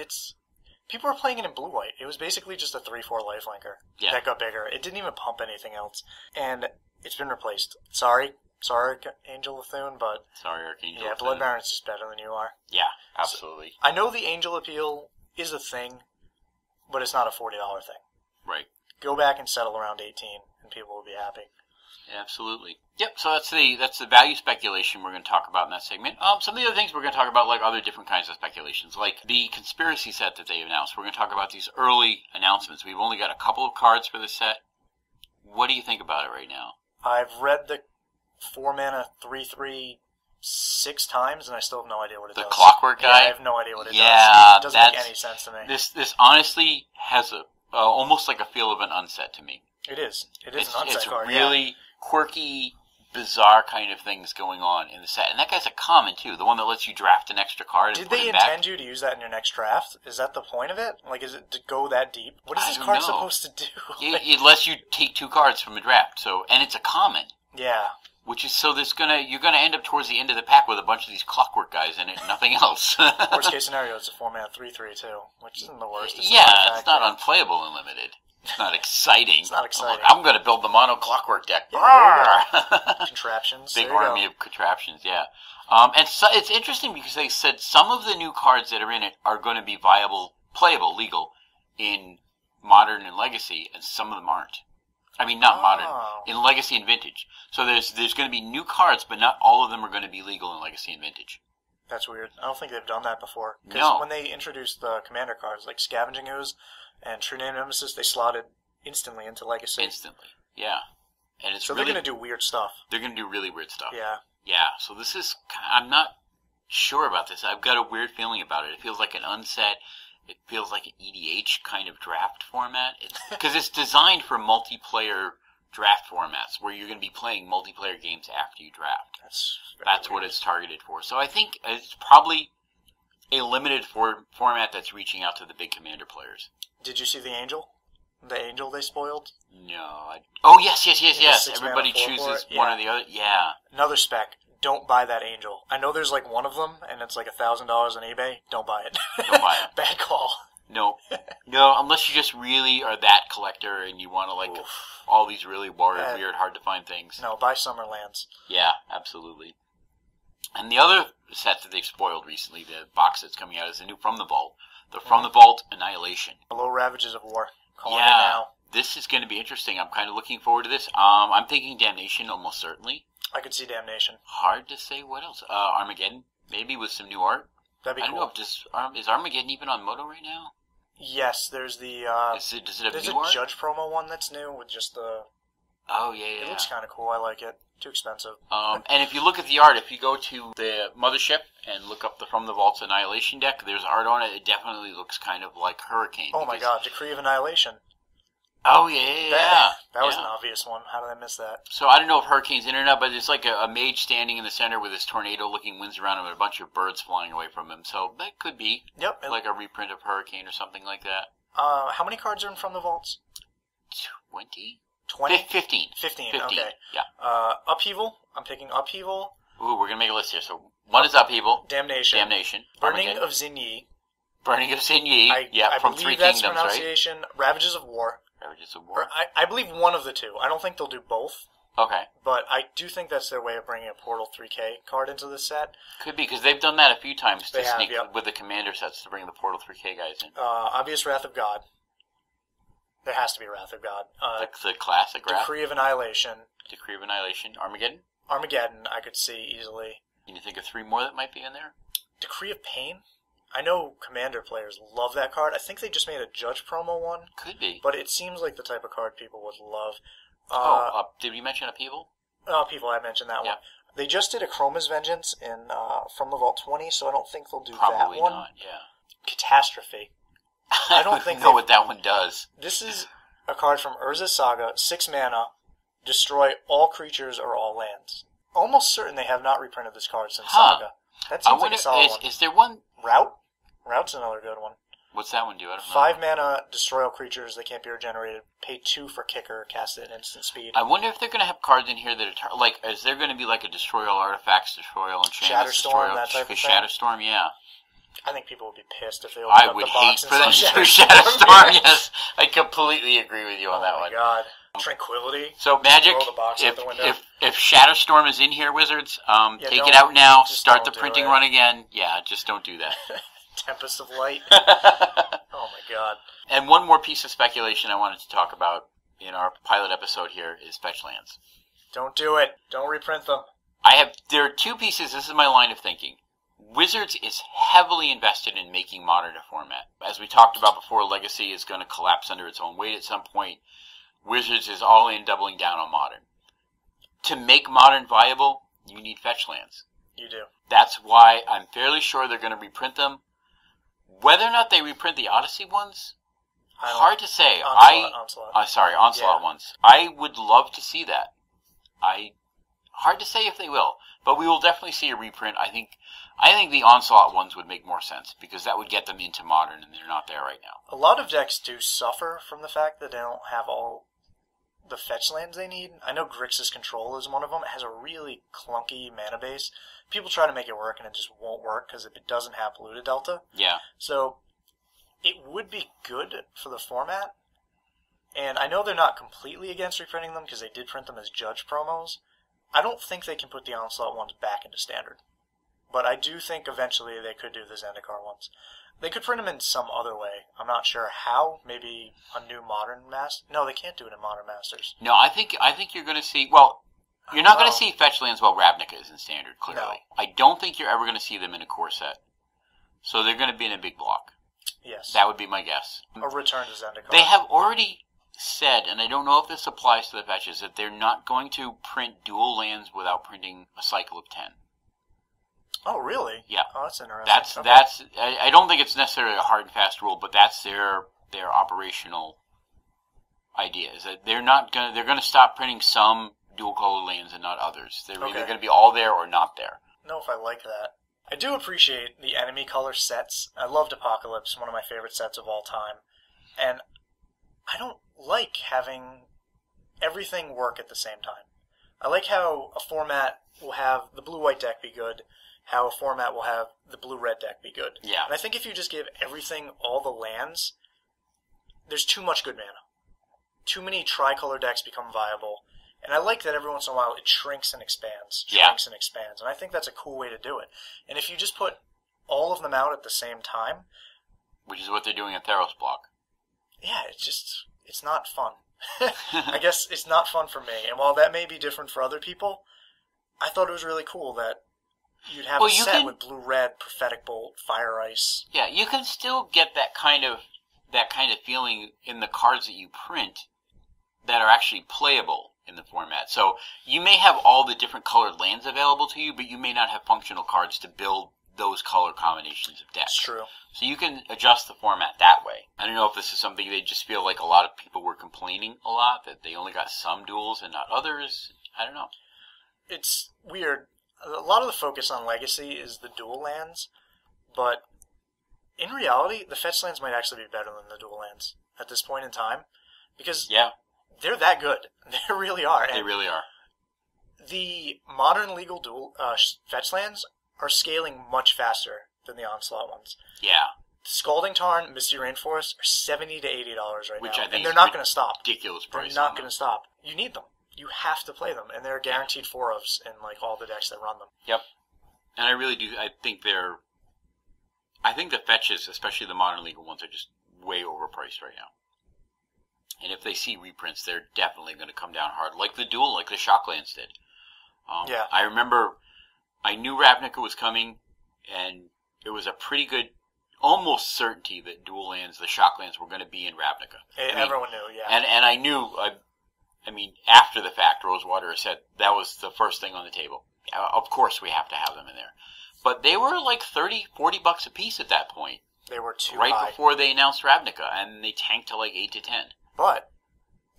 Speaker 3: People were playing it in blue-white. It was basically just a 3/4 lifelinker that got bigger. It didn't even pump anything else. And it's been replaced. Sorry, Angel of Thune, but...
Speaker 2: Sorry, Archangel
Speaker 3: Yeah,
Speaker 2: of
Speaker 3: Blood
Speaker 2: Thune.
Speaker 3: Baron's just better than you are.
Speaker 2: Yeah, absolutely.
Speaker 3: So, I know the Angel Appeal is a thing, but it's not a $40 thing.
Speaker 2: Right.
Speaker 3: Go back and settle around 18, and people will be happy.
Speaker 2: Yeah, absolutely. Yep, so that's the value speculation we're going to talk about in that segment. Some of the other things we're going to talk about, like other different kinds of speculations, like the conspiracy set that they announced. We're going to talk about these early announcements. We've only got a couple of cards for this set. What do you think about it right now?
Speaker 3: I've read the 4-mana 3/3 6 times, and I still have no idea what it does.
Speaker 2: The Clockwork guy?
Speaker 3: Yeah, I have no idea what it does. It doesn't make any sense to me.
Speaker 2: This honestly has almost like a feel of an unset to me.
Speaker 3: It is. It is an unset card.
Speaker 2: It's really quirky, bizarre kind of things going on in the set. And that guy's a common, too. The one that lets you draft an extra card and
Speaker 3: Did
Speaker 2: put
Speaker 3: they
Speaker 2: it back.
Speaker 3: intend you to use that in your next draft? Is that the point of it? Is it to go that deep? What is this card supposed to do?
Speaker 2: It lets you take 2 cards from a draft. And it's a common.
Speaker 3: Yeah.
Speaker 2: Which is you're gonna end up towards the end of the pack with a bunch of these Clockwork guys in it, nothing else.
Speaker 3: Worst case scenario, it's a 4-mana 3/3 too, which isn't the worst.
Speaker 2: It's not unplayable in limited. It's not exciting.
Speaker 3: It's not exciting.
Speaker 2: I'm going to build the mono Clockwork deck.
Speaker 3: Yeah, contraptions.
Speaker 2: Big army of contraptions, yeah. And so it's interesting because they said some of the new cards that are in it are going to be viable, playable, legal in Modern and Legacy, and some of them aren't. I mean, not Modern, in Legacy and Vintage. So there's going to be new cards, but not all of them are going to be legal in Legacy and Vintage.
Speaker 3: That's weird. I don't think they've done that before.
Speaker 2: No.
Speaker 3: Because when they introduced the Commander cards, like Scavenging Ooze and True Name Nemesis, they slotted instantly into Legacy.
Speaker 2: Instantly, yeah. And it's
Speaker 3: so they're going to do weird stuff.
Speaker 2: They're going to do really weird stuff.
Speaker 3: Yeah.
Speaker 2: Yeah, so this is, I'm not sure about this. I've got a weird feeling about it. It feels like an unset, it feels like an EDH kind of draft format. Because it's designed for multiplayer draft formats where you're going to be playing multiplayer games after you draft. That's what it's targeted for. So I think it's probably a limited format that's reaching out to the big Commander players.
Speaker 3: Did you see the Angel? The Angel they spoiled?
Speaker 2: No. Oh, yes. Everybody chooses one or the other. Yeah.
Speaker 3: Another spec. Don't buy that Angel. I know there's like one of them, and it's like $1,000 on eBay. Don't buy it.
Speaker 2: Don't buy it.
Speaker 3: Bad call.
Speaker 2: No, unless you just really are that collector and you want to like all these really weird, hard to find things.
Speaker 3: No, buy Summerlands.
Speaker 2: Yeah, absolutely. And the other set that they've spoiled recently, the box that's coming out, is the new From the Vault. The From the Vault Annihilation.
Speaker 3: Hello, Ravages of War. Calling it now.
Speaker 2: This is going to be interesting. I'm kind of looking forward to this. I'm thinking Damnation almost certainly.
Speaker 3: I could see Damnation.
Speaker 2: Hard to say what else. Armageddon, maybe with some new art.
Speaker 3: That'd be cool.
Speaker 2: I don't know, is Armageddon even on Moto right now?
Speaker 3: Yes, there's the...
Speaker 2: does it have
Speaker 3: there's
Speaker 2: new
Speaker 3: a
Speaker 2: art?
Speaker 3: Judge promo one that's new with just the...
Speaker 2: Oh, yeah.
Speaker 3: It looks kind of cool. I like it. Too expensive.
Speaker 2: And if you look at the art, if you go to the Mothership and look up the From the Vault's Annihilation deck, there's art on it. It definitely looks kind of like Hurricane.
Speaker 3: Oh my god, Decree of Annihilation.
Speaker 2: Oh, yeah.
Speaker 3: That was an obvious one. How did I miss that?
Speaker 2: So I don't know if Hurricane's in or not, but it's like a mage standing in the center with this tornado-looking winds around him and a bunch of birds flying away from him. So that could be like a reprint of Hurricane or something like that.
Speaker 3: How many cards are in From the Vaults?
Speaker 2: 20?
Speaker 3: 20?
Speaker 2: 15.
Speaker 3: 15,
Speaker 2: 15,
Speaker 3: okay.
Speaker 2: Yeah.
Speaker 3: Upheaval. I'm picking Upheaval.
Speaker 2: Ooh, we're going to make a list here. So one is Upheaval.
Speaker 3: Damnation. Burning
Speaker 2: Armageddon.
Speaker 3: of Xinyi.
Speaker 2: Burning of Xinyi. From Three Kingdoms, right?
Speaker 3: Pronunciation. Ravages of War.
Speaker 2: Ravages of War.
Speaker 3: I believe one of the two. I don't think they'll do both.
Speaker 2: Okay.
Speaker 3: But I do think that's their way of bringing a Portal 3K card into the set.
Speaker 2: Could be, because they've done that a few times to sneak
Speaker 3: yep.
Speaker 2: with the Commander sets to bring the Portal 3K guys in.
Speaker 3: Obvious Wrath of God. There has to be Wrath of God.
Speaker 2: The classic Wrath.
Speaker 3: Decree of Annihilation.
Speaker 2: Armageddon?
Speaker 3: Armageddon, I could see easily.
Speaker 2: Can you think of 3 more that might be in there?
Speaker 3: Decree of Pain? I know Commander players love that card. I think they just made a Judge promo one.
Speaker 2: Could be.
Speaker 3: But it seems like the type of card people would love.
Speaker 2: Did we mention Upheaval?
Speaker 3: Upheaval, I mentioned that one. They just did a Chroma's Vengeance in From the Vault 20, so I don't think they'll do that one.
Speaker 2: Probably not, yeah.
Speaker 3: Catastrophe. I don't think
Speaker 2: know what that one does.
Speaker 3: This is a card from Urza's Saga, 6 mana, destroy all creatures or all lands. Almost certain they have not reprinted this card since Saga. That seems like a solid one.
Speaker 2: Is there one?
Speaker 3: Route? Route's another good one.
Speaker 2: What's that one do? I don't know.
Speaker 3: 5 mana, destroy all creatures, they can't be regenerated. Pay 2 for kicker, cast it at instant speed.
Speaker 2: I wonder if they're going to have cards in here that are is there going to be like a destroy all artifacts, destroy all enchantments,
Speaker 3: Shatterstorm, that type of thing?
Speaker 2: Shatterstorm, yeah.
Speaker 3: I think people would be pissed if they opened
Speaker 2: I
Speaker 3: up
Speaker 2: would
Speaker 3: the
Speaker 2: hate
Speaker 3: box
Speaker 2: for them
Speaker 3: and
Speaker 2: to
Speaker 3: saw
Speaker 2: do
Speaker 3: Shatterstorm.
Speaker 2: Shatterstorm, yes. I completely agree with you on that one.
Speaker 3: Oh my god. Tranquility.
Speaker 2: So, Magic,
Speaker 3: Throw the box out the window.
Speaker 2: if Shatterstorm is in here, Wizards, take it out now, start the printing run again. Yeah, just don't do that.
Speaker 3: Tempest of Light. Oh my god.
Speaker 2: And one more piece of speculation I wanted to talk about in our pilot episode here is fetch lands.
Speaker 3: Don't do it. Don't reprint them.
Speaker 2: There are 2 pieces, this is my line of thinking. Wizards is heavily invested in making Modern a format. As we talked about before, Legacy is going to collapse under its own weight at some point. Wizards is all in doubling down on Modern. To make Modern viable, you need fetch lands.
Speaker 3: You do.
Speaker 2: That's why I'm fairly sure they're going to reprint them. Whether or not they reprint the Odyssey ones, hard to say. Onslaught ones. I would love to see that. Hard to say if they will, but we will definitely see a reprint. I think the Onslaught ones would make more sense because that would get them into Modern, and they're not there right now.
Speaker 3: A lot of decks do suffer from the fact that they don't have all the fetch lands they need. I know Grixis Control is one of them. It has a really clunky mana base. People try to make it work, and it just won't work because it doesn't have Polluted Delta.
Speaker 2: Yeah.
Speaker 3: So it would be good for the format, and I know they're not completely against reprinting them because they did print them as Judge promos. I don't think they can put the Onslaught ones back into Standard. But I do think eventually they could do the Zendikar ones. They could print them in some other way. I'm not sure how. Maybe a new Modern Master. No, they can't do it in Modern Masters.
Speaker 2: No, I think you're going to see. Well, you're not going to see fetch lands while Ravnica is in Standard. Clearly,
Speaker 3: No.
Speaker 2: I don't think you're ever going to see them in a core set. So they're going to be in a big block.
Speaker 3: Yes.
Speaker 2: That would be my guess.
Speaker 3: A return to Zendikar.
Speaker 2: They have already said, and I don't know if this applies to the fetches, that they're not going to print dual lands without printing a cycle of 10.
Speaker 3: Oh, really?
Speaker 2: Yeah.
Speaker 3: Oh, that's interesting.
Speaker 2: That's. I don't think it's necessarily a hard and fast rule, but that's their operational idea. Is that they're going to stop printing some dual color lands and not others. They're either going to be all there or not there.
Speaker 3: I don't know if I like that. I do appreciate the enemy color sets. I loved Apocalypse, one of my favorite sets of all time, and I don't like having everything work at the same time. I like how a format will have the blue-white deck be good, how a format will have the blue-red deck be good.
Speaker 2: Yeah.
Speaker 3: And I think if you just give everything all the lands, there's too much good mana. Too many tricolor decks become viable. And I like that every once in a while it shrinks and expands. And I think that's a cool way to do it. And if you just put all of them out at the same time...
Speaker 2: Which is what they're doing at Theros block.
Speaker 3: Yeah, it's not fun. I guess it's not fun for me. And while that may be different for other people, I thought it was really cool that you'd have a set with blue-red, Prophetic Bolt, Fire Ice.
Speaker 2: Yeah, you can still get that kind of feeling in the cards that you print that are actually playable in the format. So you may have all the different colored lands available to you, but you may not have functional cards to build those color combinations of decks.
Speaker 3: That's true.
Speaker 2: So you can adjust the format that way. I don't know if this is something they just feel like a lot of people were complaining a lot, that they only got some duels and not others. I don't know.
Speaker 3: It's weird. A lot of the focus on Legacy is the dual lands, but in reality, the fetch lands might actually be better than the dual lands at this point in time, because they're that good. They really are.
Speaker 2: They really are.
Speaker 3: The modern legal dual fetch lands are scaling much faster than the Onslaught ones.
Speaker 2: Yeah.
Speaker 3: Scalding Tarn, Misty Rainforest are $70 to $80 right
Speaker 2: Which
Speaker 3: now,
Speaker 2: I think
Speaker 3: and they're not going to stop.
Speaker 2: Ridiculous price.
Speaker 3: They're not going to stop. You need them. You have to play them, and they're guaranteed 4-ofs in like all the decks that run them.
Speaker 2: Yep. And I really do. I think the fetches, especially the modern legal ones, are just way overpriced right now. And if they see reprints, they're definitely going to come down hard, like the duel, like the Shocklands did. I remember I knew Ravnica was coming, and it was a pretty good, almost certainty that dual lands, the Shocklands, were going to be in Ravnica.
Speaker 3: Everyone knew, yeah.
Speaker 2: And I knew, after the fact, Rosewater said that was the first thing on the table. Of course we have to have them in there. But they were like $30, $40 a piece at that point.
Speaker 3: They were too
Speaker 2: right
Speaker 3: high.
Speaker 2: Before they announced Ravnica, and they tanked to like 8 to 10.
Speaker 3: But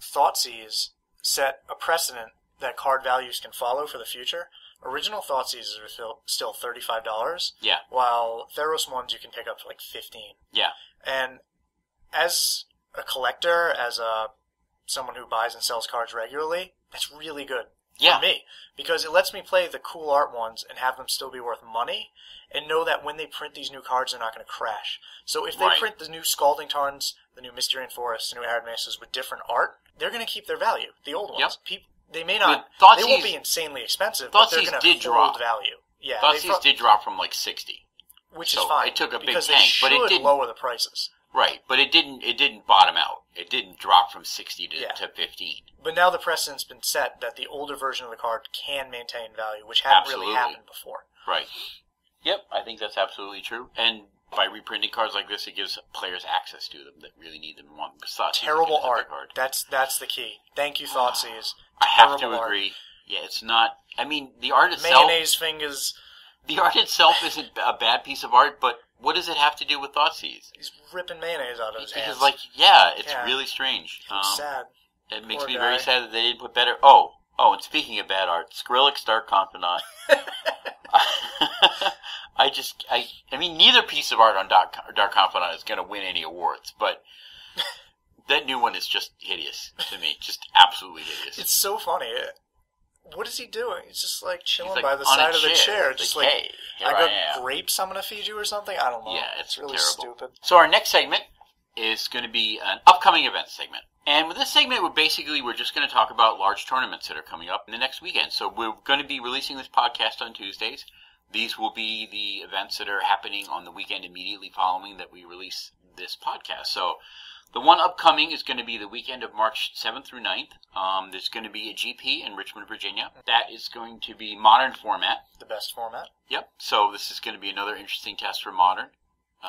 Speaker 3: Thoughtseize set a precedent that card values can follow for the future. Original Thoughtseizes are still $35.
Speaker 2: Yeah.
Speaker 3: While Theros ones you can pick up for like $15.
Speaker 2: Yeah.
Speaker 3: And as a collector, as someone who buys and sells cards regularly, that's really good for me. Because it lets me play the cool art ones and have them still be worth money, and know that when they print these new cards, they're not going to crash. So if they print the new Scalding Tarns, the new Mystery Forests, the new Arid Mesas with different art, they're going to keep their value. The old ones. Yep. They may not. They won't be insanely expensive, but they're going to hold value. Yeah,
Speaker 2: Thoughtseize did drop from like 60,
Speaker 3: which is fine.
Speaker 2: It took a big
Speaker 3: because
Speaker 2: tank,
Speaker 3: but
Speaker 2: it didn't
Speaker 3: lower the prices.
Speaker 2: Right, but it didn't bottom out. It didn't drop from 60 to 15.
Speaker 3: But now the precedent's been set that the older version of the card can maintain value, which hadn't really happened before.
Speaker 2: Right. Yep, I think that's absolutely true. And by reprinting cards like this, it gives players access to them that really need them and want them.
Speaker 3: Terrible art. That's the key. Thank you, Thoughtseize.
Speaker 2: I have to agree. Yeah, it's not. I mean, the art itself.
Speaker 3: Mayonnaise fingers.
Speaker 2: The art itself isn't a bad piece of art, but what does it have to do with Thoughtseize?
Speaker 3: He's ripping mayonnaise out of his hands.
Speaker 2: It's really strange.
Speaker 3: It's sad.
Speaker 2: It makes me very sad that they didn't put better. Oh, and speaking of bad art, Skrillex Dark Confidant. I mean, neither piece of art on Dark Confidant is going to win any awards, but that new one is just hideous to me. Just absolutely hideous.
Speaker 3: It's so funny. What is he doing? He's just like chilling by the side of the chair. Just like,
Speaker 2: hey,
Speaker 3: I got grapes I'm going to feed you or something? I don't know.
Speaker 2: Yeah, it's
Speaker 3: really
Speaker 2: terrible.
Speaker 3: Stupid.
Speaker 2: So our next segment is going to be an upcoming event segment. And with this segment, we're just going to talk about large tournaments that are coming up in the next weekend. So we're going to be releasing this podcast on Tuesdays. These will be the events that are happening on the weekend immediately following that we release this podcast. So the one upcoming is going to be the weekend of March 7th through 9th. There's going to be a GP in Richmond, Virginia. That is going to be Modern format.
Speaker 3: The best format.
Speaker 2: Yep. So this is going to be another interesting test for Modern.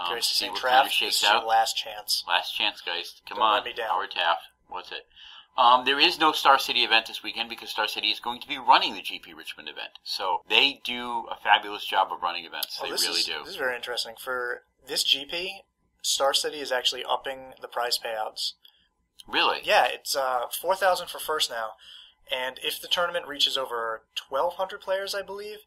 Speaker 3: Grace
Speaker 2: see
Speaker 3: St.
Speaker 2: what
Speaker 3: Traff,
Speaker 2: kind of shakes
Speaker 3: this is
Speaker 2: out.
Speaker 3: your last chance.
Speaker 2: Last chance, guys. Come
Speaker 3: Don't
Speaker 2: on,
Speaker 3: let me down.
Speaker 2: Howard Taft. was it? There is no Star City event this weekend because Star City is going to be running the GP Richmond event. So they do a fabulous job of running events. They really do.
Speaker 3: This is very interesting. For this GP, Star City is actually upping the prize payouts.
Speaker 2: Really?
Speaker 3: Yeah, it's $4,000 for first now. And if the tournament reaches over 1,200 players, I believe,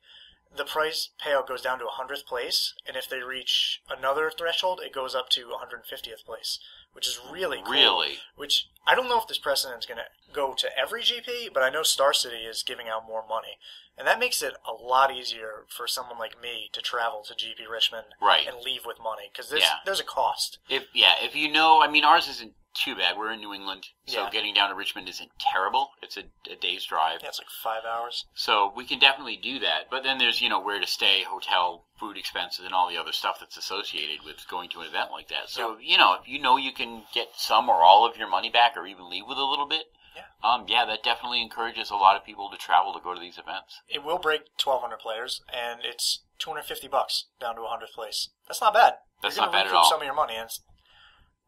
Speaker 3: the prize payout goes down to 100th place. And if they reach another threshold, it goes up to 150th place, which is really cool.
Speaker 2: Really?
Speaker 3: Which, I don't know if this precedent is going to go to every GP, but I know Star City is giving out more money. And that makes it a lot easier for someone like me to travel to GP Richmond and leave with money, because there's a cost.
Speaker 2: If you know, I mean, ours isn't too bad. We're in New England, so getting down to Richmond isn't terrible. It's a day's drive.
Speaker 3: Yeah, it's like 5 hours.
Speaker 2: So we can definitely do that. But then there's, where to stay, hotel, food expenses, and all the other stuff that's associated with going to an event like that. So, if you can get some or all of your money back or even leave with a little bit, that definitely encourages a lot of people to travel to go to these events.
Speaker 3: It will break 1,200 players, and it's $250 down to 100th place. That's not bad.
Speaker 2: That's
Speaker 3: You're
Speaker 2: not bad at
Speaker 3: recoup
Speaker 2: all.
Speaker 3: Some of your money, and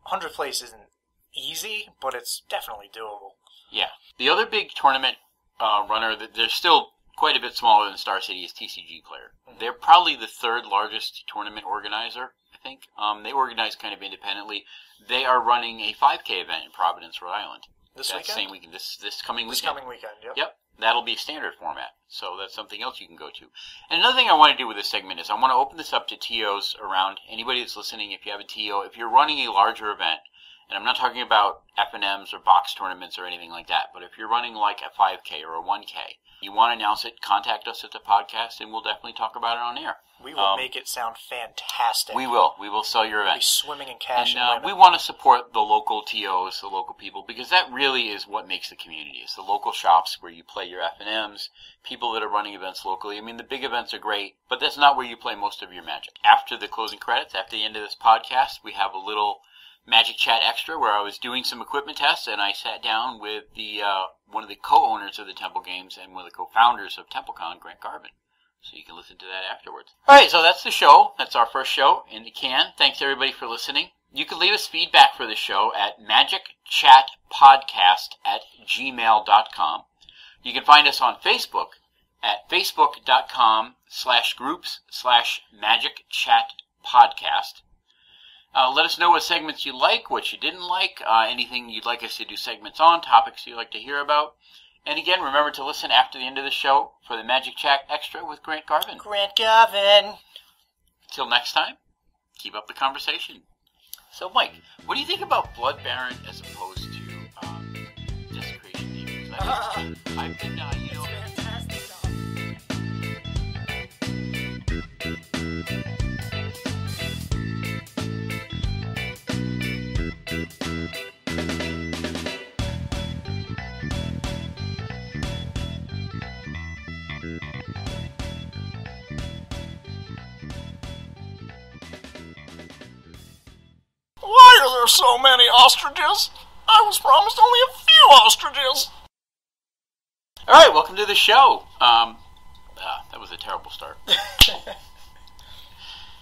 Speaker 3: 100th place isn't easy, but it's definitely doable.
Speaker 2: Yeah. The other big tournament runner that they're still quite a bit smaller than Star City is TCG Player. Mm-hmm. They're probably the third largest tournament organizer, I think. They organize kind of independently. They are running a 5K event in Providence, Rhode Island.
Speaker 3: This weekend?
Speaker 2: Same weekend. This coming weekend.
Speaker 3: This coming weekend,
Speaker 2: Yep. That'll be a standard format. So that's something else you can go to. And another thing I want to do with this segment is I want to open this up to TOs around anybody that's listening. If you have a TO, if you're running a larger event, and I'm not talking about F&Ms or box tournaments or anything like that, but if you're running like a 5K or a 1K, you want to announce it, contact us at the podcast, and we'll definitely talk about it on air.
Speaker 3: We will make it sound fantastic.
Speaker 2: We will. We will sell your event.
Speaker 3: We'll be swimming in cash
Speaker 2: and we want to support the local TOs, the local people, because that really is what makes the community. It's the local shops where you play your F&Ms, people that are running events locally. I mean, the big events are great, but that's not where you play most of your Magic. After the closing credits, after the end of this podcast, we have a little Magic Chat Extra where I was doing some equipment tests, and I sat down with the one of the co-owners of the Temple Games and one of the co-founders of TempleCon, Grant Garvin. So you can listen to that afterwards. All right, so that's the show. That's our first show in the can. Thanks, everybody, for listening. You can leave us feedback for the show at MagicChatPodcast@gmail.com. You can find us on Facebook at facebook.com/groups/MagicChatPodcast. Let us know what segments you like, what you didn't like, anything you'd like us to do segments on, topics you'd like to hear about. And again, remember to listen after the end of the show for the Magic Chat Extra with Grant Garvin.
Speaker 3: Grant Garvin!
Speaker 2: Till next time, keep up the conversation. So, Mike, what do you think about Blood Baron as opposed to Desecration Demons? I've been,
Speaker 3: Why are there so many ostriches? I was promised only a few ostriches.
Speaker 2: All right, welcome to the show. That was a terrible start.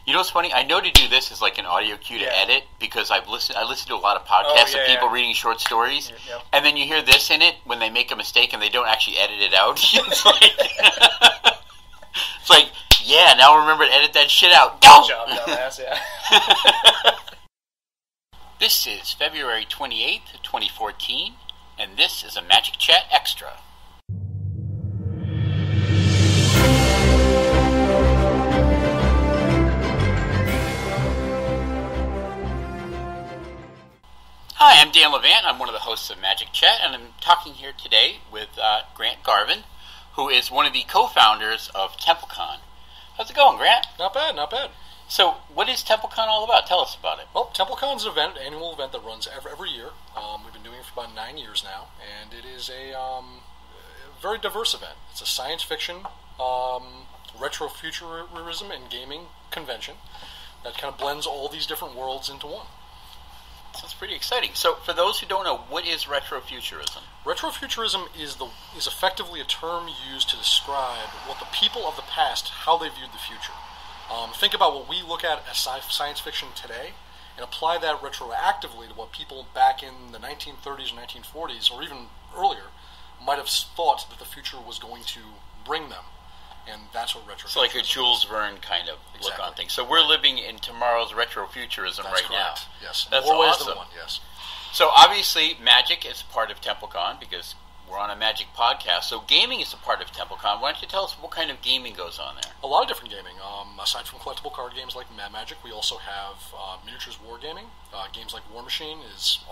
Speaker 2: You know what's funny? I know to do this is like an audio cue to edit because I listen to a lot of podcasts of people reading short stories, and then you hear this in it when they make a mistake and they don't actually edit it out. It's like, yeah, now remember to edit that shit out. Go!
Speaker 3: Good job, dumbass, yeah.
Speaker 2: This is February 28th, 2014, and this is a Magic Chat Extra. Hi, I'm Dan Levant. I'm one of the hosts of Magic Chat, and I'm talking here today with Grant Garvin, who is one of the co-founders of TempleCon. How's it going, Grant?
Speaker 4: Not bad, not bad.
Speaker 2: So, what is TempleCon all about? Tell us about it.
Speaker 4: Well, TempleCon is an annual event that runs every year. We've been doing it for about 9 years now, and it is a very diverse event. It's a science fiction, retrofuturism, and gaming convention that kind of blends all these different worlds into one.
Speaker 2: Sounds pretty exciting. So, for those who don't know, what is retrofuturism?
Speaker 4: Retrofuturism is effectively a term used to describe what the people of the past, how they viewed the future. Think about what we look at as science fiction today, and apply that retroactively to what people back in the 1930s and 1940s, or even earlier, might have thought that the future was going to bring them. And that's what retrofuturism is.
Speaker 2: So like a Jules Verne kind of look on things. So we're living in tomorrow's retrofuturism right now.
Speaker 4: Yes.
Speaker 2: That's
Speaker 4: More ways
Speaker 2: awesome.
Speaker 4: than one, yes.
Speaker 2: So obviously Magic is part of TempleCon because we're on a Magic podcast. So gaming is a part of TempleCon. Why don't you tell us what kind of gaming goes on there?
Speaker 4: A lot of different gaming. Aside from collectible card games like Magic, we also have miniatures wargaming. Games like War Machine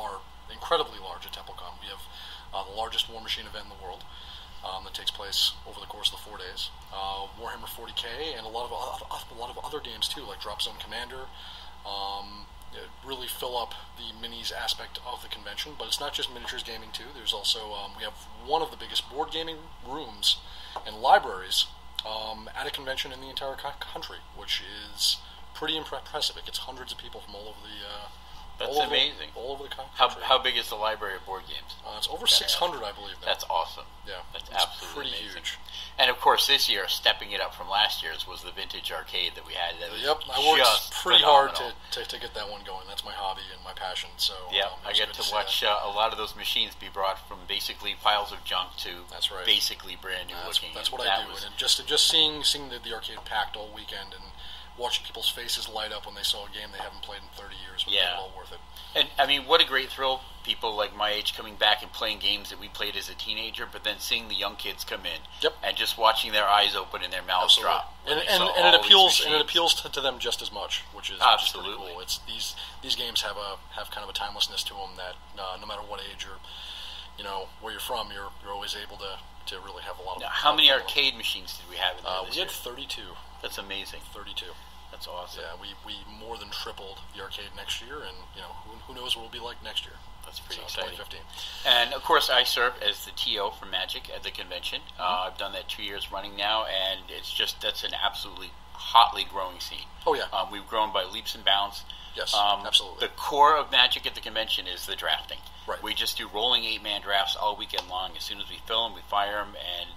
Speaker 4: are incredibly large at TempleCon. We have the largest War Machine event in the world. That takes place over the course of the 4 days. Warhammer 40k and a lot of other games too, like Drop Zone Commander. Really fill up the minis aspect of the convention, but it's not just miniatures gaming too. There's also we have one of the biggest board gaming rooms and libraries at a convention in the entire country, which is pretty impressive. It gets hundreds of people from all over the.
Speaker 2: That's amazing.
Speaker 4: All over the country.
Speaker 2: How big is the library of board games?
Speaker 4: It's over 600, I believe. Now.
Speaker 2: That's awesome.
Speaker 4: Yeah,
Speaker 2: that's
Speaker 4: it's
Speaker 2: absolutely
Speaker 4: pretty
Speaker 2: amazing.
Speaker 4: huge.
Speaker 2: And of course, this year, stepping it up from last year's was the vintage arcade that we had. That was
Speaker 4: I worked pretty
Speaker 2: phenomenal.
Speaker 4: hard to get that one going. That's my hobby and my passion. So
Speaker 2: yeah, I get to watch a lot of those machines be brought from basically piles of junk to basically brand new looking.
Speaker 4: That's what I do. And just seeing the arcade packed all weekend and watching people's faces light up when they saw a game they haven't played in 30 years was well worth it.
Speaker 2: And I mean, what a great thrill! People like my age coming back and playing games that we played as a teenager, but then seeing the young kids come in and just watching their eyes open and their mouths drop.
Speaker 4: And it appeals to them just as much, which is
Speaker 2: absolutely
Speaker 4: pretty cool. It's these games have kind of a timelessness to them that no matter what age or where you're from, you're always able to really have a lot of.
Speaker 2: Now, how many arcade machines did we have in there this
Speaker 4: year?
Speaker 2: We had
Speaker 4: 32.
Speaker 2: That's amazing.
Speaker 4: 32.
Speaker 2: That's awesome.
Speaker 4: Yeah, we more than tripled the arcade next year, and who knows what it'll be like next year.
Speaker 2: That's pretty exciting.
Speaker 4: 2015.
Speaker 2: And of course, I serve as the TO for Magic at the convention. I've done that 2 years running now, and that's an absolutely hotly growing scene.
Speaker 4: Oh yeah,
Speaker 2: we've grown by leaps and bounds.
Speaker 4: Yes, absolutely.
Speaker 2: The core of Magic at the convention is the drafting.
Speaker 4: Right.
Speaker 2: We just do rolling 8-man drafts all weekend long. As soon as we fill them, we fire them, and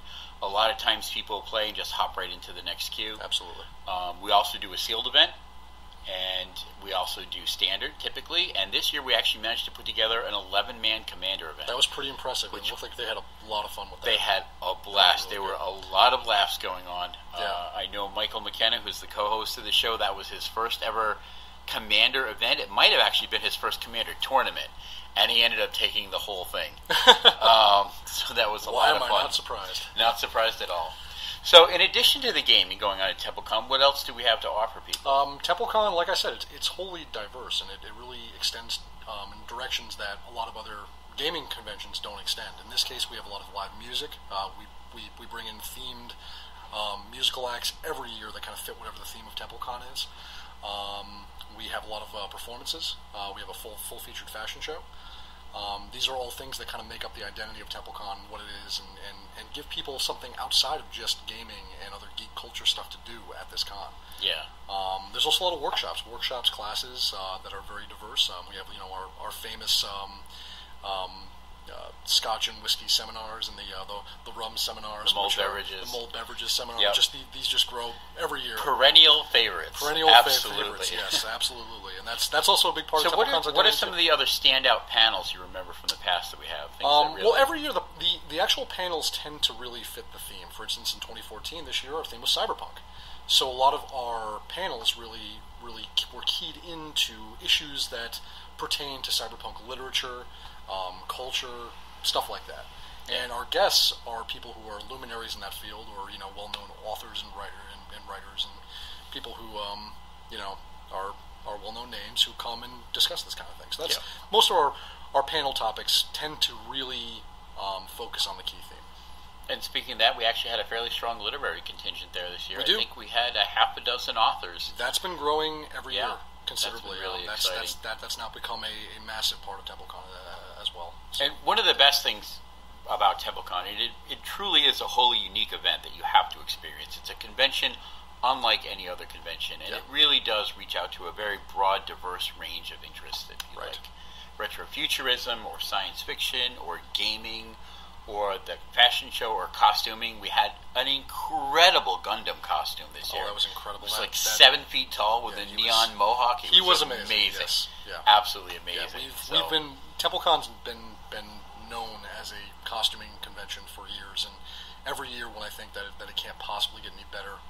Speaker 2: a lot of times people play and just hop right into the next queue.
Speaker 4: Absolutely.
Speaker 2: We also do a sealed event, and we also do standard typically. And this year we actually managed to put together an 11-man commander event.
Speaker 4: That was pretty impressive. It looked like they had a lot of fun with that.
Speaker 2: They had a blast. There were a lot of laughs going on.
Speaker 4: Yeah.
Speaker 2: I know Michael McKenna, who's the co-host of the show, that was his first ever commander event. It might have actually been his first commander tournament, and he ended up taking the whole thing. So that was a lot of fun.
Speaker 4: Why am I not surprised?
Speaker 2: Not surprised at all. So in addition to the gaming going on at TempleCon, what else do we have to offer people?
Speaker 4: TempleCon, like I said, it's wholly diverse, and it really extends in directions that a lot of other gaming conventions don't extend. In this case, we have a lot of live music. We bring in themed musical acts every year that kind of fit whatever the theme of TempleCon is. We have a lot of performances. We have a full featured fashion show. These are all things that kind of make up the identity of TempleCon, what it is, and give people something outside of just gaming and other geek culture stuff to do at this con.
Speaker 2: Yeah.
Speaker 4: There's also a lot of workshops, classes that are very diverse. We have our famous Scotch and whiskey seminars and the rum seminars,
Speaker 2: the mulled beverages
Speaker 4: seminars.
Speaker 2: Yep.
Speaker 4: These just grow every year.
Speaker 2: Perennial favorites.
Speaker 4: Favorites. Yes, absolutely. And that's also a big part of TempleCon's.
Speaker 2: What are some of the other standout panels you remember from the past that we have? Well,
Speaker 4: every year the actual panels tend to really fit the theme. For instance, in 2014, this year our theme was cyberpunk. So a lot of our panels really were keyed into issues that pertain to cyberpunk literature, culture, stuff like that. And our guests are people who are luminaries in that field, or well-known authors and writers, and people who are well-known names who come and discuss this kind of thing. So that's most of our panel topics tend to really focus on the key theme.
Speaker 2: And speaking of that, we actually had a fairly strong literary contingent there this year.
Speaker 4: We do.
Speaker 2: I think we had a half a dozen authors.
Speaker 4: That's been growing every year considerably.
Speaker 2: That's really exciting.
Speaker 4: That's now become a massive part of TempleCon as well. So.
Speaker 2: And one of the best things about TempleCon, it truly is a wholly unique event that you have to experience. It's a convention unlike any other convention, and it really does reach out to a very broad, diverse range of interests. If you like retrofuturism or science fiction or gaming or the fashion show or costuming, we had an incredible Gundam costume this year.
Speaker 4: Oh, that was incredible.
Speaker 2: It was 7 feet tall with a neon mohawk.
Speaker 4: He was amazing. Yes. Yeah.
Speaker 2: Absolutely amazing.
Speaker 4: Yeah, we've been TempleCon's been known as a costuming convention for years, and every year when I think that it can't possibly get any better,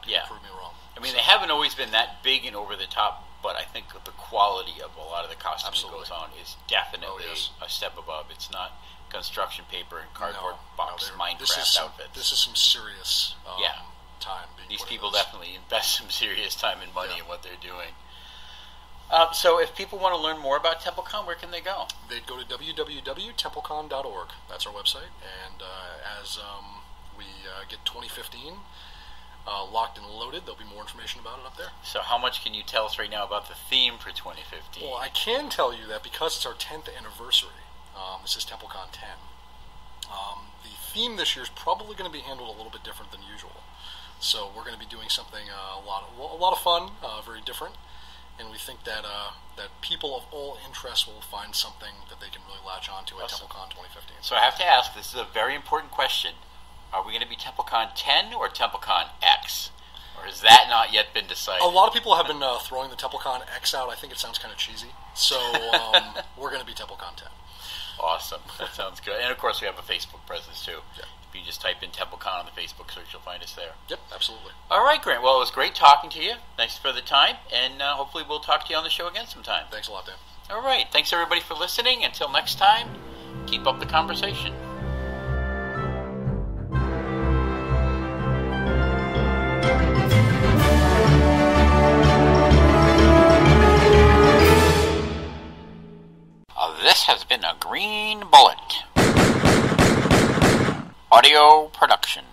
Speaker 4: people prove me wrong.
Speaker 2: I mean, they haven't always been that big and over the top, but I think the quality of a lot of the costuming that goes on is definitely a step above. It's not construction paper and cardboard box Minecraft outfits.
Speaker 4: This is some serious time.
Speaker 2: These people definitely invest some serious time and money in what they're doing. So if people want to learn more about TempleCon, where can they go?
Speaker 4: They'd go to www.templecon.org. That's our website. And as we get 2015 locked and loaded, there'll be more information about it up there.
Speaker 2: So how much can you tell us right now about the theme for 2015?
Speaker 4: Well, I can tell you that because it's our 10th anniversary, this is TempleCon 10, the theme this year is probably going to be handled a little bit different than usual. So we're going to be doing something a lot of fun, very different. And we think that that people of all interests will find something that they can really latch on to at TempleCon 2015.
Speaker 2: So I have to ask, this is a very important question. Are we going to be TempleCon 10 or TempleCon X? Or has that not yet been decided?
Speaker 4: A lot of people have been throwing the TempleCon X out. I think it sounds kind of cheesy. So we're going to be TempleCon 10.
Speaker 2: Awesome. That sounds good. And of course we have a Facebook presence too. Yeah. If you just type in TempleCon on the Facebook search, you'll find us there.
Speaker 4: Yep, absolutely.
Speaker 2: All right, Grant. Well, it was great talking to you. Thanks for the time. And hopefully we'll talk to you on the show again sometime.
Speaker 4: Thanks a lot, Dan.
Speaker 2: All right. Thanks, everybody, for listening. Until next time, keep up the conversation. This has been a Green Bullet audio production.